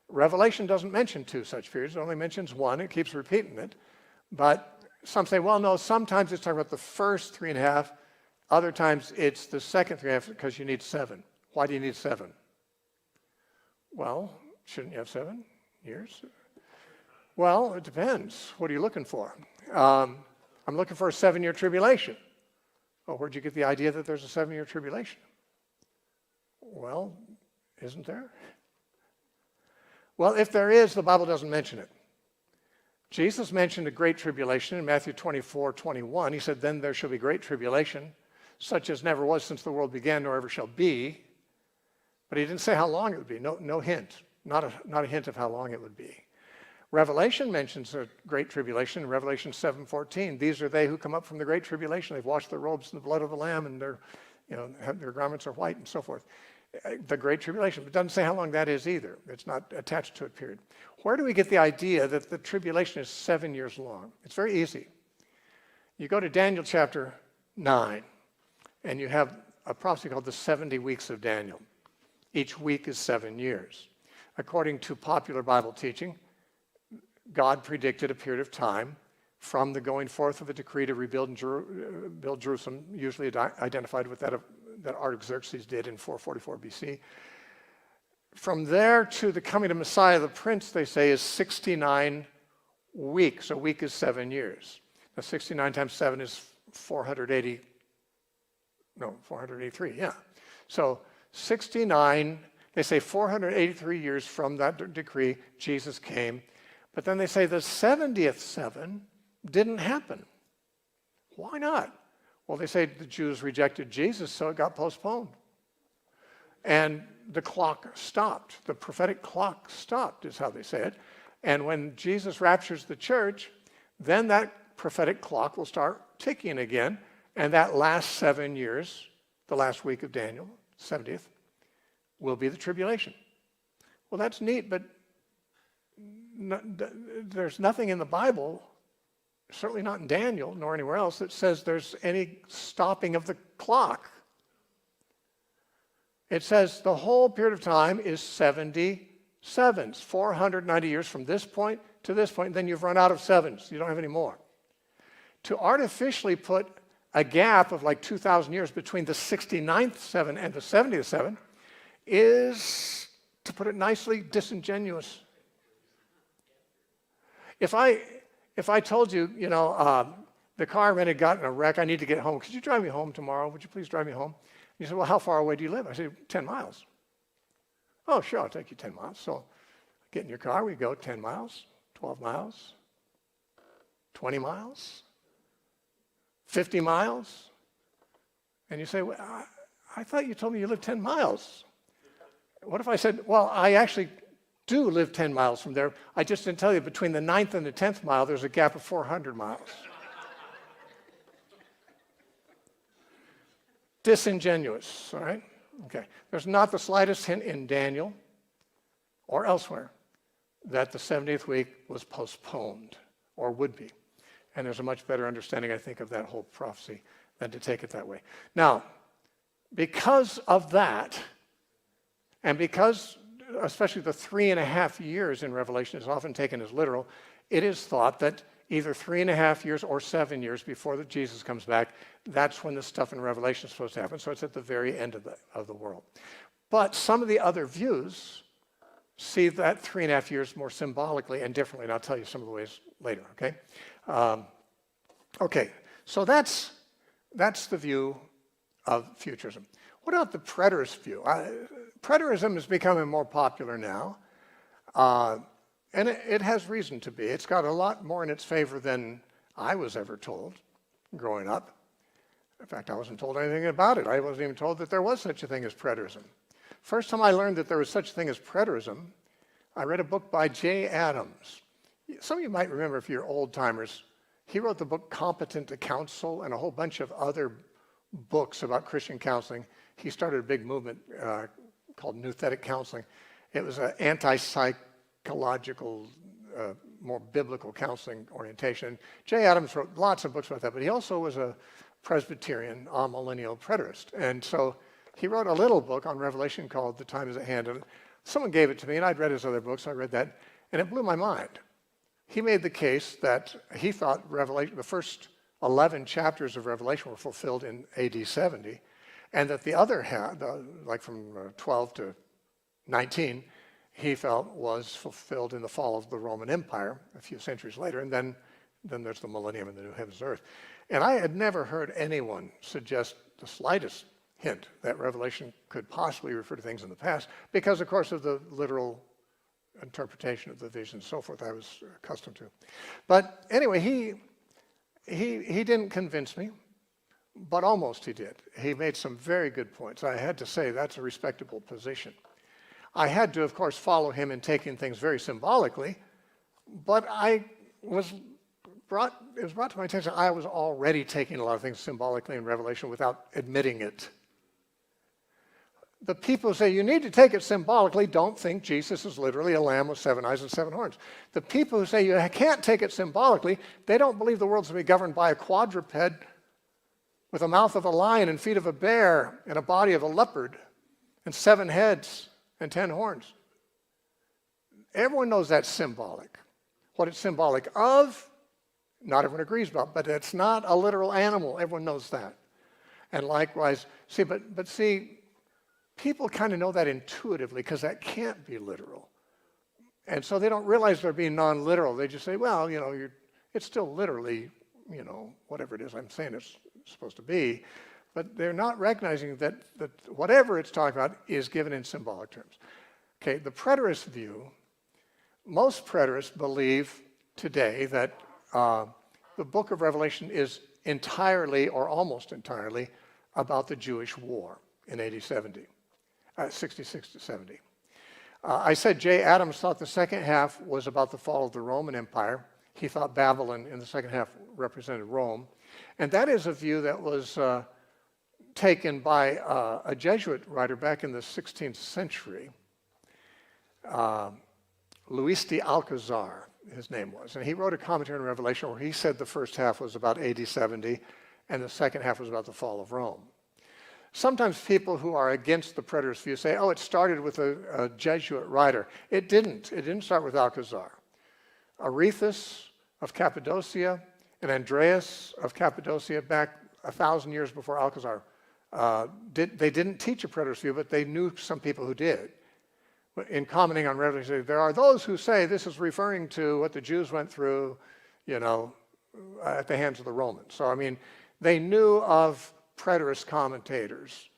Revelation doesn't mention 2 such periods. It only mentions 1. It keeps repeating it. But some say, well, no, sometimes it's talking about the first 3.5. Other times it's the second 3.5 because you need 7. Why do you need 7? Well, shouldn't you have 7 years? Well, it depends. What are you looking for? I'm looking for a 7-year tribulation. Well, where'd you get the idea that there's a 7-year tribulation? Well, isn't there? Well, if there is, the Bible doesn't mention it. Jesus mentioned a great tribulation in Matthew 24:21. He said, then there shall be great tribulation, such as never was since the world began, nor ever shall be. But he didn't say how long it would be. No hint. Not a hint of how long it would be. Revelation mentions a great tribulation in Revelation 7:14. These are they who come up from the great tribulation. They've washed their robes in the blood of the Lamb, and their garments are white, and so forth. The great tribulation. But it doesn't say how long that is either. It's not attached to a period. Where do we get the idea that the tribulation is 7 years long? It's very easy. You go to Daniel chapter 9, and you have a prophecy called the 70 weeks of Daniel. Each week is 7 years. According to popular Bible teaching, God predicted a period of time from the going forth of a decree to rebuild build Jerusalem, usually identified with that Artaxerxes did in 444 BC. From there to the coming of Messiah, the Prince, they say, is 69 weeks. A week is 7 years. Now, 69 times 7 is 483, yeah. So 69, they say 483 years from that decree, Jesus came. But then they say the 70th 7 didn't happen. Why not? Well, they say the Jews rejected Jesus, so it got postponed. And the clock stopped. The prophetic clock stopped, is how they say it. And when Jesus raptures the church, then that prophetic clock will start ticking again. And that last 7 years, the last week of Daniel, 70th, will be the tribulation. Well, that's neat, but there's nothing in the Bible, certainly not in Daniel, nor anywhere else, that says there's any stopping of the clock. It says the whole period of time is 77s, 490 years from this point to this point, and then you've run out of sevens. You don't have any more. To artificially put a gap of like 2,000 years between the 69th seven and the 70th seven is, to put it nicely, disingenuous. If I told you, the car I rented got in a wreck, I need to get home. Could you drive me home tomorrow? Would you please drive me home? You said, well, how far away do you live? I said, 10 miles. Oh, sure, I'll take you 10 miles. So get in your car, we go 10 miles, 12 miles, 20 miles, 50 miles. And you say, well, I thought you told me you lived 10 miles. What if I said, well, I actually do live 10 miles from there. I just didn't tell you, between the 9th and the 10th mile, there's a gap of 400 miles. Disingenuous, all right? Okay. There's not the slightest hint in Daniel or elsewhere that the 70th week was postponed or would be. And there's a much better understanding, I think, of that whole prophecy than to take it that way. Now, because of that, and because especially the 3.5 years in Revelation is often taken as literal, it is thought that either 3.5 years or 7 years before Jesus comes back, that's when the stuff in Revelation is supposed to happen. So it's at the very end of the world. But some of the other views see that 3.5 years more symbolically and differently, and I'll tell you some of the ways later, okay? Okay, so that's the view of futurism. What about the preterist view? Preterism is becoming more popular now, and it has reason to be. It's got a lot more in its favor than I was ever told growing up. In fact, I wasn't told anything about it. I wasn't even told that there was such a thing as preterism. First time I learned that there was such a thing as preterism, I read a book by J. Adams. Some of you might remember, if you're old-timers, he wrote the book Competent to Counsel and a whole bunch of other books about Christian counseling. He started a big movement called Nouthetic Counseling. It was an anti-psychological, more biblical counseling orientation. J. Adams wrote lots of books about that, but he also was a Presbyterian, amillennial preterist. And so he wrote a little book on Revelation called The Time Is at Hand. And someone gave it to me, and I'd read his other books. I read that, and it blew my mind. He made the case that he thought Revelation, the first 11 chapters of Revelation were fulfilled in AD 70, and that the other half, like from 12 to 19, he felt was fulfilled in the fall of the Roman Empire a few centuries later, and then there's the millennium and the new heavens and earth. And I had never heard anyone suggest the slightest hint that Revelation could possibly refer to things in the past, because, of course, of the literal interpretation of the vision and so forth I was accustomed to. But anyway, he didn't convince me, but almost he did. He made some very good points. I had to say that's a respectable position. I had to, of course, follow him in taking things very symbolically, but it was brought to my attention I was already taking a lot of things symbolically in Revelation without admitting it. The people who say you need to take it symbolically don't think Jesus is literally a lamb with 7 eyes and 7 horns. The people who say you can't take it symbolically, they don't believe the world's going to be governed by a quadruped with a mouth of a lion and feet of a bear and a body of a leopard and 7 heads and 10 horns. Everyone knows that's symbolic. What it's symbolic of, not everyone agrees about, but it's not a literal animal. Everyone knows that. And likewise, see, people kind of know that intuitively because that can't be literal. And so they don't realize they're being non-literal. They just say, well, it's still literally, whatever it is I'm saying it's supposed to be. But they're not recognizing that whatever it's talking about is given in symbolic terms. Okay, the preterist view, most preterists believe today that the book of Revelation is entirely or almost entirely about the Jewish war in AD 70. 66 to 70. I said J. Adams thought the second half was about the fall of the Roman Empire. He thought Babylon in the second half represented Rome. And that is a view that was taken by a Jesuit writer back in the 16th century, Luis de Alcazar, his name was. And he wrote a commentary on Revelation where he said the first half was about AD 70 and the second half was about the fall of Rome. Sometimes people who are against the preterist view say, oh, it started with a Jesuit writer. It didn't. It didn't start with Alcazar. Arethusa of Cappadocia and Andreas of Cappadocia back 1,000 years before Alcazar, they didn't teach a preterist view, but they knew some people who did. In commenting on Revelation, there are those who say this is referring to what the Jews went through, at the hands of the Romans. So, I mean, they knew of preterist commentators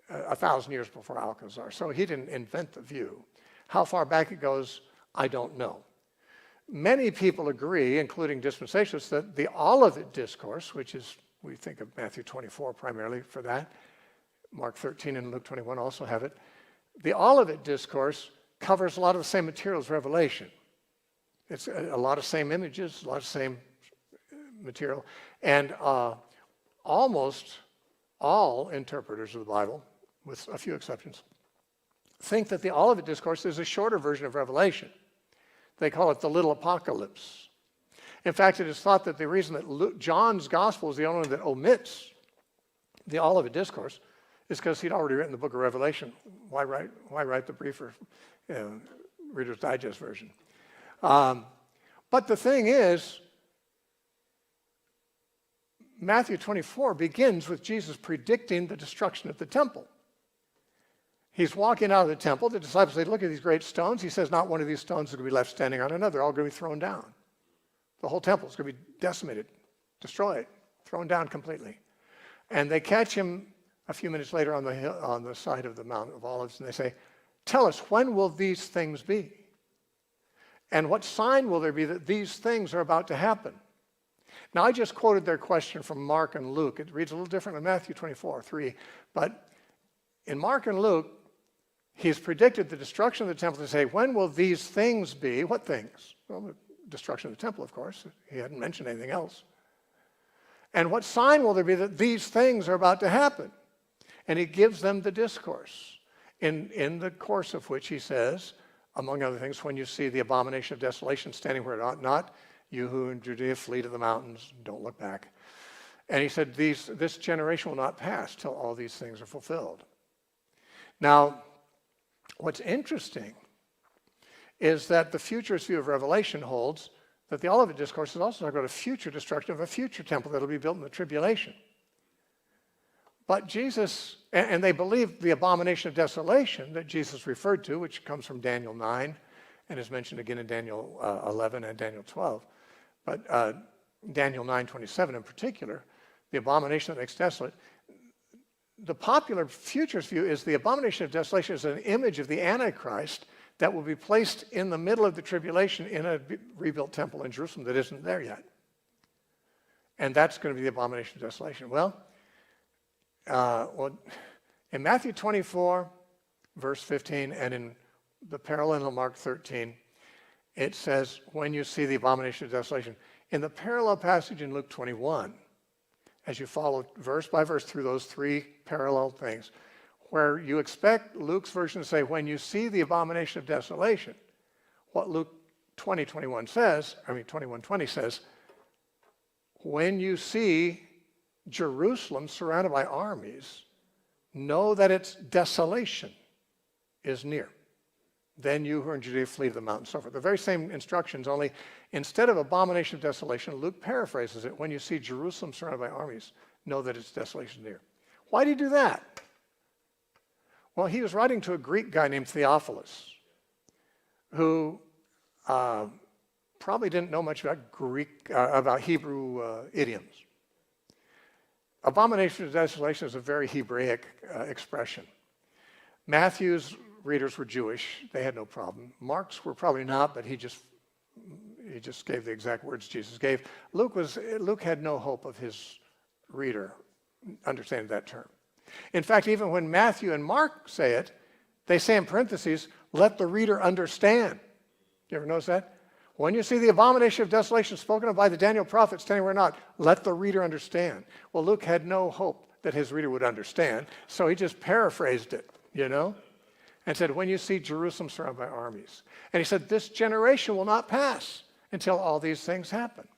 1,000 years before Alcazar. So he didn't invent the view. How far back it goes, I don't know. Many people agree, including dispensationalists, that the Olivet Discourse, which is, we think of Matthew 24 primarily for that, Mark 13 and Luke 21 also have it. The Olivet Discourse covers a lot of the same material as Revelation. It's a lot of same images, a lot of same material, and almost all interpreters of the Bible, with a few exceptions, think that the Olivet Discourse is a shorter version of Revelation. They call it the Little Apocalypse. In fact, it is thought that the reason that John's Gospel is the only one that omits the Olivet Discourse is because he'd already written the book of Revelation. Why write the briefer Reader's Digest version? But the thing is, Matthew 24 begins with Jesus predicting the destruction of the temple. He's walking out of the temple. The disciples say, look at these great stones. He says, not one of these stones is going to be left standing on another. They're all going to be thrown down. The whole temple is going to be decimated, destroyed, thrown down completely. And they catch him a few minutes later on the hill, on the side of the Mount of Olives, and they say, tell us, when will these things be? And what sign will there be that these things are about to happen? Now, I just quoted their question from Mark and Luke. It reads a little different in Matthew 24:3. But in Mark and Luke, he's predicted the destruction of the temple to say, when will these things be? What things? Well, the destruction of the temple, of course. He hadn't mentioned anything else. And what sign will there be that these things are about to happen? And he gives them the discourse, in the course of which he says, among other things, when you see the abomination of desolation standing where it ought not, you who in Judea flee to the mountains, don't look back. And he said, this generation will not pass till all these things are fulfilled. Now, what's interesting is that the Futurist View of Revelation holds that the Olivet Discourse is also talking about a future destruction of a future temple that will be built in the tribulation. But Jesus, and they believe the abomination of desolation that Jesus referred to, which comes from Daniel 9 and is mentioned again in Daniel 11 and Daniel 12, but Daniel 9:27 in particular, the abomination that makes desolate. The popular futurist view is the abomination of desolation is an image of the Antichrist that will be placed in the middle of the tribulation in a rebuilt temple in Jerusalem that isn't there yet. And that's going to be the abomination of desolation. Well, in Matthew 24, verse 15, and in the parallel in Mark 13, it says, when you see the abomination of desolation. In the parallel passage in Luke 21, as you follow verse by verse through those three parallel things, where you expect Luke's version to say, when you see the abomination of desolation, what Luke 21:20 says, when you see Jerusalem surrounded by armies, know that its desolation is near. Then you who are in Judea flee to the mountains, so forth. The very same instructions, only instead of abomination of desolation, Luke paraphrases it, when you see Jerusalem surrounded by armies, know that its desolation is near. Why did he do that? Well, he was writing to a Greek guy named Theophilus, who probably didn't know much about Hebrew idioms. Abomination of desolation is a very Hebraic expression. Matthew's readers were Jewish. They had no problem. Mark's were probably not, but he just gave the exact words Jesus gave. Luke had no hope of his reader understanding that term. In fact, even when Matthew and Mark say it, they say in parentheses, let the reader understand. You ever notice that? When you see the abomination of desolation spoken of by the Daniel prophet standing where not, let the reader understand. Well, Luke had no hope that his reader would understand, so he just paraphrased it, and said, when you see Jerusalem surrounded by armies. And he said, this generation will not pass until all these things happen.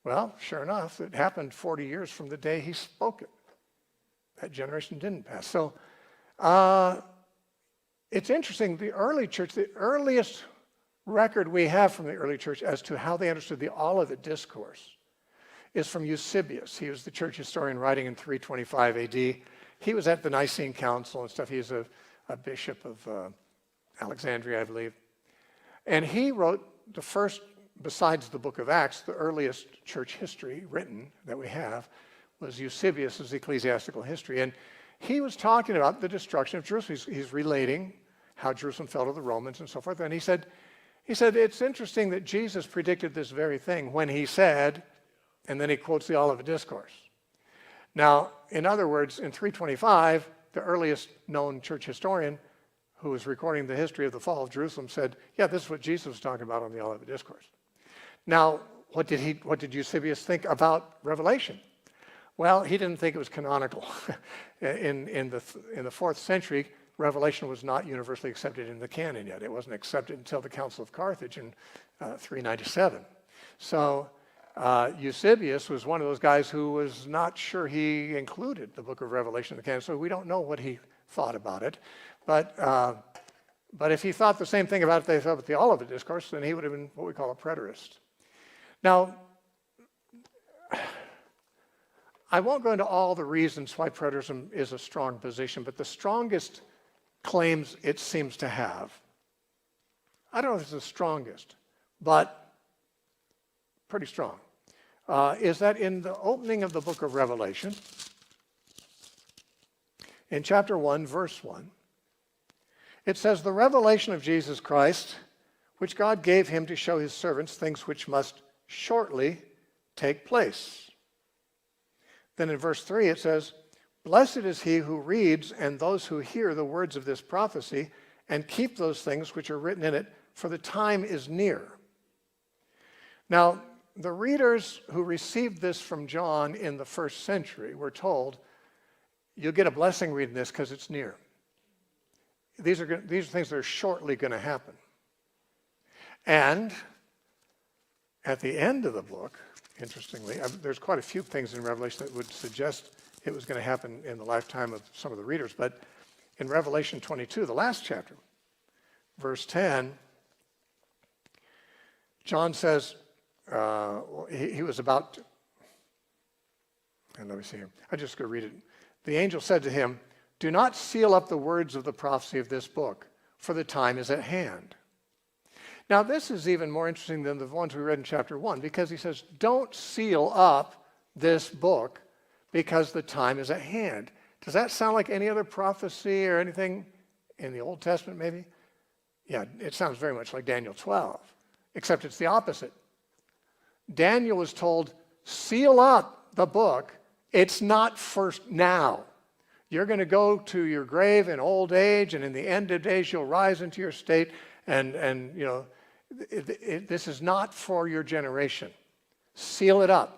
Well, sure enough, it happened 40 years from the day he spoke it. That generation didn't pass. So it's interesting, the early church, the earliest record we have from the early church as to how they understood the Olivet Discourse is from Eusebius. He was the church historian writing in 325 AD. He was at the Nicene Council and stuff. He was a bishop of Alexandria, I believe. And he wrote the first, besides the book of Acts, the earliest church history written that we have was Eusebius' ecclesiastical history. And he was talking about the destruction of Jerusalem. He's relating how Jerusalem fell to the Romans and so forth. And he said, it's interesting that Jesus predicted this very thing when he said, and then he quotes the Olivet Discourse. Now, in other words, in 325, the earliest known church historian who was recording the history of the fall of Jerusalem said, yeah, this is what Jesus was talking about on the Olivet Discourse. Now, what did Eusebius think about Revelation? Well, he didn't think it was canonical. in the 4th century, Revelation was not universally accepted in the canon yet. It wasn't accepted until the Council of Carthage in 397. So Eusebius was one of those guys who was not sure he included the book of Revelation in the canon, so we don't know what he thought about it. But if he thought the same thing about it they thought about the Olivet Discourse, then he would have been what we call a preterist. Now, I won't go into all the reasons why preterism is a strong position, but the strongest claims it seems to have, I don't know if it's the strongest, but pretty strong, is that in the opening of the book of Revelation, in chapter 1, verse 1, it says, the revelation of Jesus Christ, which God gave him to show his servants things which must shortly take place. Then in verse 3 it says, blessed is he who reads and those who hear the words of this prophecy and keep those things which are written in it, for the time is near. Now, the readers who received this from John in the 1st century were told, you'll get a blessing reading this because it's near. These are things that are shortly going to happen. And at the end of the book, interestingly, there's quite a few things in Revelation that would suggest it was going to happen in the lifetime of some of the readers. But in Revelation 22, the last chapter, verse 10, John says, he was about to, and let me see here. I'm just going to read it. The angel said to him, do not seal up the words of the prophecy of this book, for the time is at hand. Now, this is even more interesting than the ones we read in chapter 1, because he says, don't seal up this book because the time is at hand. Does that sound like any other prophecy or anything in the Old Testament, maybe? Yeah, it sounds very much like Daniel 12, except it's the opposite. Daniel was told, seal up the book. It's not for now. You're going to go to your grave in old age, and in the end of days, you'll rise into your state, and this is not for your generation. Seal it up.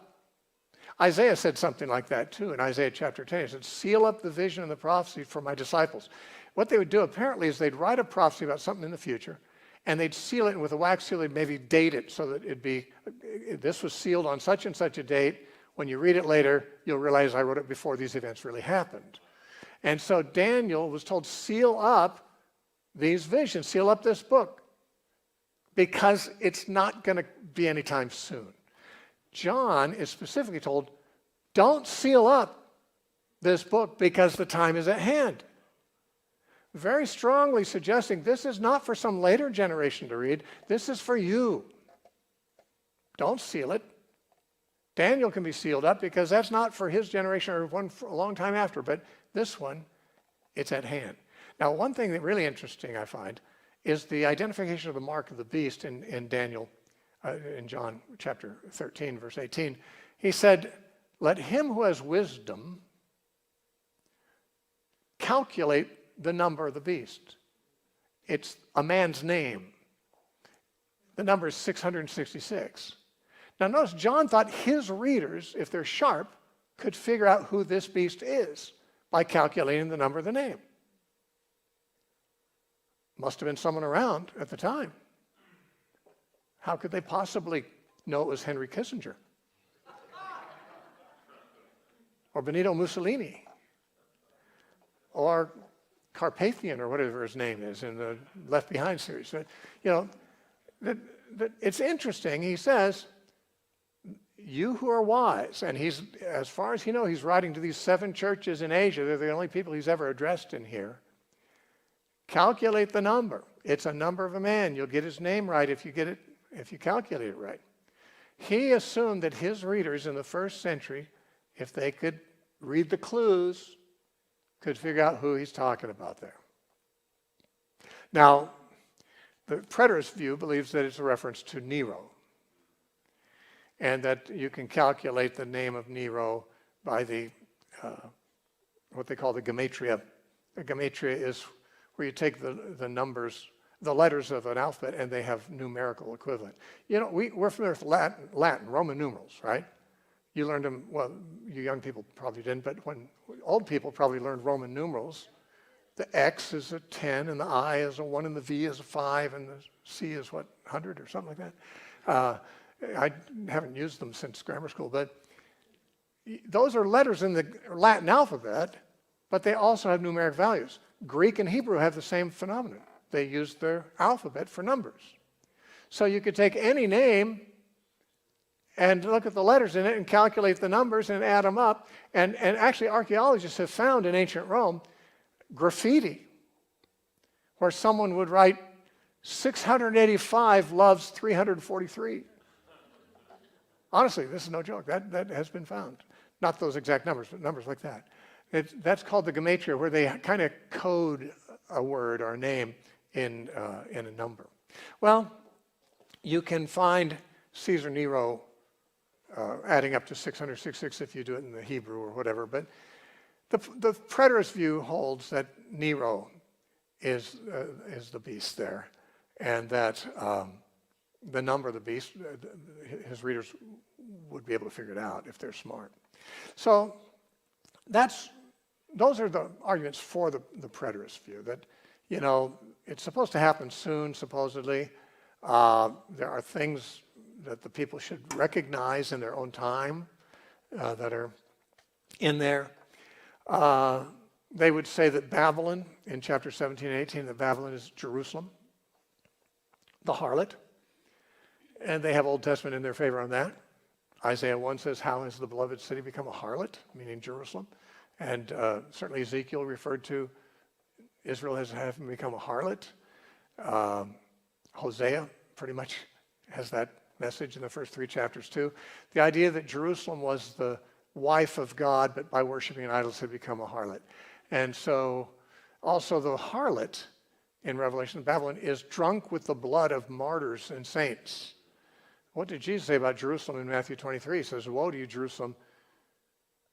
Isaiah said something like that too in Isaiah chapter 10. He said, seal up the vision and the prophecy for my disciples. What they would do apparently is they'd write a prophecy about something in the future, and they'd seal it, and with a wax seal, they'd maybe date it so that it'd be, this was sealed on such and such a date. When you read it later, you'll realize I wrote it before these events really happened. And so Daniel was told, seal up these visions, seal up this book, because it's not going to be anytime soon. John is specifically told, don't seal up this book because the time is at hand. Very strongly suggesting this is not for some later generation to read. This is for you. Don't seal it. Daniel can be sealed up because that's not for his generation or one for a long time after, but this one, it's at hand. Now, one thing that's really interesting, I find, is the identification of the mark of the beast in Daniel, in John chapter 13, verse 18. He said, let him who has wisdom calculate the number of the beast. it's a man's name. The number is 666. Now notice, John thought his readers, if they're sharp, could figure out who this beast is by calculating the number of the name. Must have been someone around at the time. How could they possibly know it was Henry Kissinger? Or Benito Mussolini? Or Carpathian, or whatever his name is in the Left Behind series. It's interesting. He says, you who are wise, and he's, as far as he knows, he's writing to these 7 churches in Asia. They're the only people he's ever addressed in here. Calculate the number. It's a number of a man. You'll get his name right if you calculate it right. He assumed that his readers in the first century, if they could read the clues, could figure out who he's talking about there. Now, the Preterist View believes that it's a reference to Nero, and that you can calculate the name of Nero by the what they call the gematria. The gematria is where you take the numbers, the letters of an alphabet, and they have numerical equivalent. We're familiar with Latin, Roman numerals, right? You learned them, well, you young people probably didn't, but when old people probably learned Roman numerals, the X is a 10, and the I is a 1, and the V is a 5, and the C is, 100 or something like that. I haven't used them since grammar school, but those are letters in the Latin alphabet, but they also have numeric values. Greek and Hebrew have the same phenomenon. They use their alphabet for numbers. So you could take any name and look at the letters in it and calculate the numbers and add them up. And actually, archaeologists have found in ancient Rome graffiti where someone would write 685 loves 343. Honestly, this is no joke. That has been found. Not those exact numbers, but numbers like that. That's called the gematria, where they kind of code a word or a name in a number. Well, you can find Caesar Nero adding up to 666 if you do it in the Hebrew or whatever. But the Preterist view holds that Nero is the beast there, and that the number of the beast, his readers would be able to figure it out if they're smart. So those are the arguments for the Preterist view, that, it's supposed to happen soon, supposedly. There are things that the people should recognize in their own time that are in there. They would say that Babylon, in chapter 17 and 18, that Babylon is Jerusalem, the harlot. And they have Old Testament in their favor on that. Isaiah 1 says, how has the beloved city become a harlot, meaning Jerusalem? And certainly Ezekiel referred to Israel as having become a harlot. Hosea pretty much has that message in the first 3 chapters too. The idea that Jerusalem was the wife of God, but by worshiping idols had become a harlot. And so also the harlot in Revelation of Babylon is drunk with the blood of martyrs and saints. What did Jesus say about Jerusalem in Matthew 23? He says, woe to you, Jerusalem.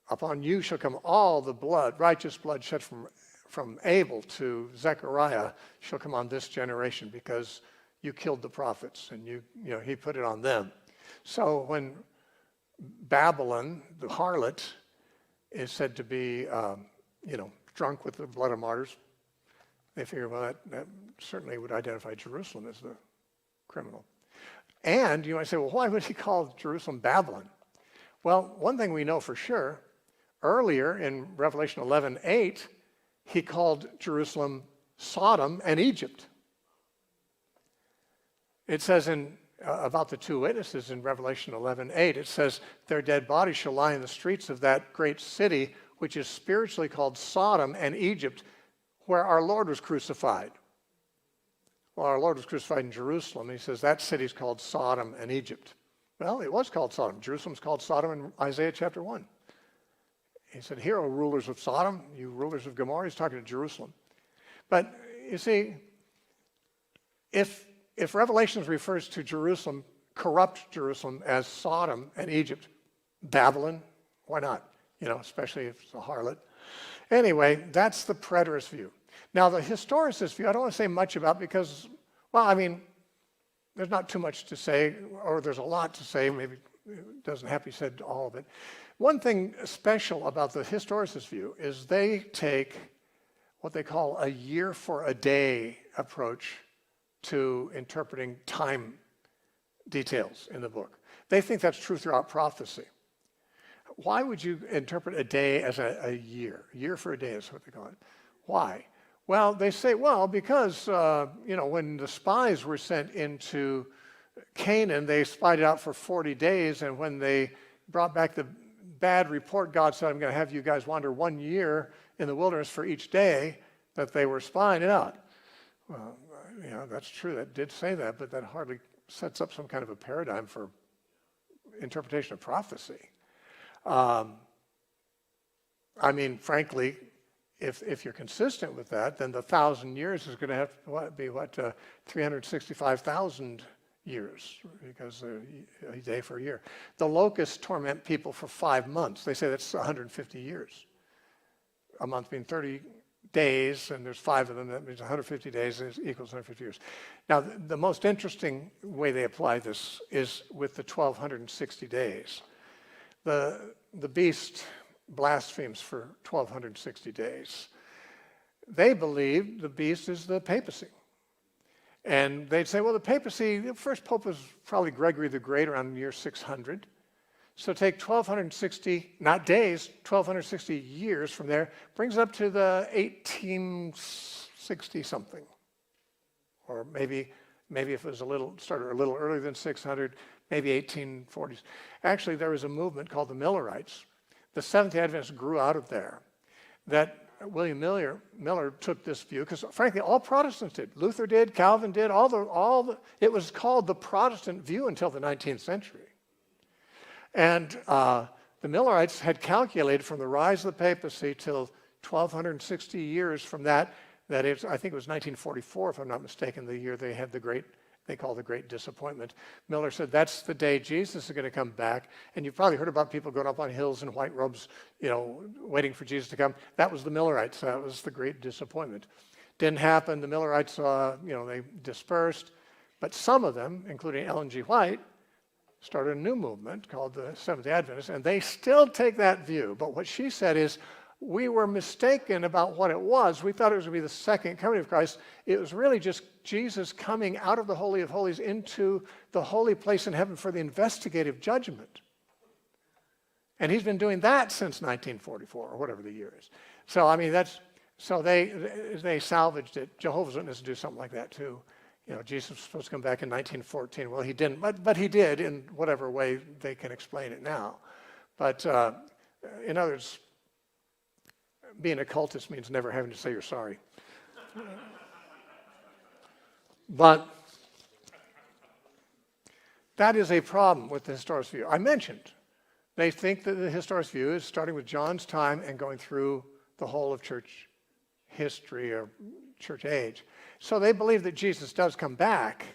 Upon you shall come all the blood, righteous blood shed from Abel to Zechariah shall come on this generation, because you killed the prophets, and he put it on them. So when Babylon, the harlot, is said to be, drunk with the blood of martyrs, they figure, well, that certainly would identify Jerusalem as the criminal. And you might say, well, why would he call Jerusalem Babylon? Well, one thing we know for sure, earlier in Revelation 11:8, he called Jerusalem Sodom and Egypt. It says about the 2 witnesses in Revelation 11:8, it says, their dead bodies shall lie in the streets of that great city, which is spiritually called Sodom and Egypt, where our Lord was crucified. Well, our Lord was crucified in Jerusalem. He says that city's called Sodom and Egypt. Well, it was called Sodom. Jerusalem's called Sodom in Isaiah chapter 1. He said, hear, O rulers of Sodom, you rulers of Gomorrah. He's talking to Jerusalem. But you see, if Revelation refers to Jerusalem, corrupt Jerusalem, as Sodom and Egypt, Babylon, why not? Especially if it's a harlot. Anyway, that's the Preterist view. Now, the historicist view, I don't want to say much about because, well, I mean, there's not too much to say, or there's a lot to say. Maybe it doesn't have to be said all of it. One thing special about the historicist view is they take what they call a year for a day approach to interpreting time details in the book. They think that's true throughout prophecy. Why would you interpret a day as a year? A year for a day is what they call it. Why? Well, they say, well, because, when the spies were sent into Canaan, they spied it out for 40 days, and when they brought back the bad report, God said, I'm going to have you guys wander 1 year in the wilderness for each day that they were spying it out. Well, that's true. That did say that, but that hardly sets up some kind of a paradigm for interpretation of prophecy. Frankly, if you're consistent with that, then the 1,000 years is going to have to be 365,000 years, because a day for a year. The locusts torment people for 5 months. They say that's 150 years. A month being 30 days, and there's 5 of them. That means 150 days equals 150 years. Now, the most interesting way they apply this is with the 1,260 days. The beast blasphemes for 1,260 days. They believe the beast is the papacy. And they'd say, well, the papacy, the first pope was probably Gregory the Great around the year 600. So take 1,260, not days, 1,260 years from there, brings it up to the 1860 something. Or maybe if it was started a little earlier than 600, maybe 1840s. Actually, there was a movement called the Millerites. The Seventh-day Adventists grew out of there. That William Miller took this view, because frankly, all Protestants did. Luther did, Calvin did, it was called the Protestant view until the 19th century. And the Millerites had calculated from the rise of the papacy till 1,260 years from that is, I think it was 1944, if I'm not mistaken, the year they had they call the Great Disappointment. Miller said that's the day Jesus is going to come back. And you've probably heard about people going up on hills in white robes, waiting for Jesus to come. That was the Millerites. That was the Great Disappointment. Didn't happen. The Millerites, they dispersed. But some of them, including Ellen G. White, started a new movement called the Seventh-day Adventists, and they still take that view. But what she said is, we were mistaken about what it was. We thought it was going to be the second coming of Christ. It was really just Jesus coming out of the Holy of Holies into the holy place in heaven for the investigative judgment. And he's been doing that since 1944, or whatever the year is. So, they salvaged it. Jehovah's Witnesses do something like that too. Jesus was supposed to come back in 1914. Well, he didn't, but he did in whatever way they can explain it now. But in other words, being a cultist means never having to say you're sorry. But that is a problem with the historicist view. I mentioned they think that the historicist view is starting with John's time and going through the whole of church history or church age. So they believe that Jesus does come back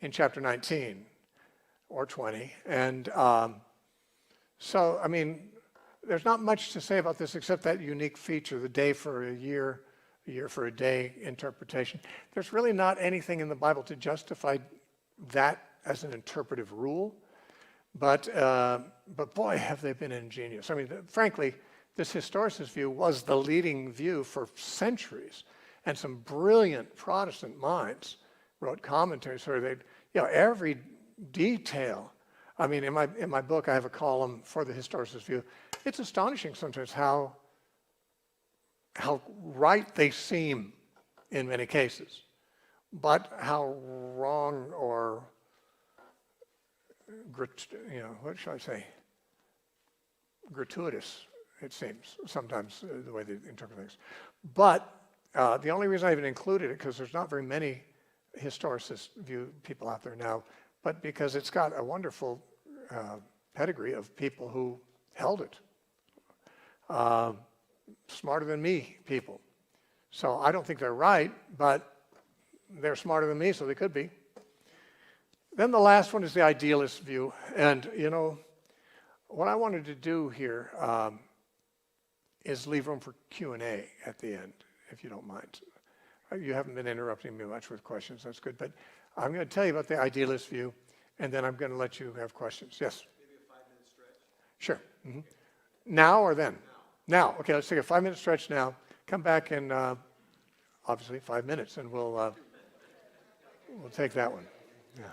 in chapter 19 or 20. And there's not much to say about this except that unique feature, the day for a year for a day interpretation. There's really not anything in the Bible to justify that as an interpretive rule. But boy, have they been ingenious. Frankly, this historicist view was the leading view for centuries. And some brilliant Protestant minds wrote commentaries where every detail. In my book, I have a column for the historicist view. It's astonishing sometimes how right they seem in many cases, but how wrong or what shall I say? Gratuitous it seems sometimes the way they interpret things. But the only reason I even included it, because there's not very many historicist view people out there now, but because it's got a wonderful pedigree of people who held it. Smarter than me people. So I don't think they're right, but they're smarter than me, so they could be. Then the last one is the idealist view. And, what I wanted to do here is leave room for Q&A at the end, if you don't mind. You haven't been interrupting me much with questions. That's good. But I'm going to tell you about the idealist view, and then I'm going to let you have questions. Yes? Maybe a 5-minute stretch? Sure. Now or then? Now. Okay, let's take a 5-minute stretch now. Come back in, obviously, 5 minutes, and we'll take that one. Yeah.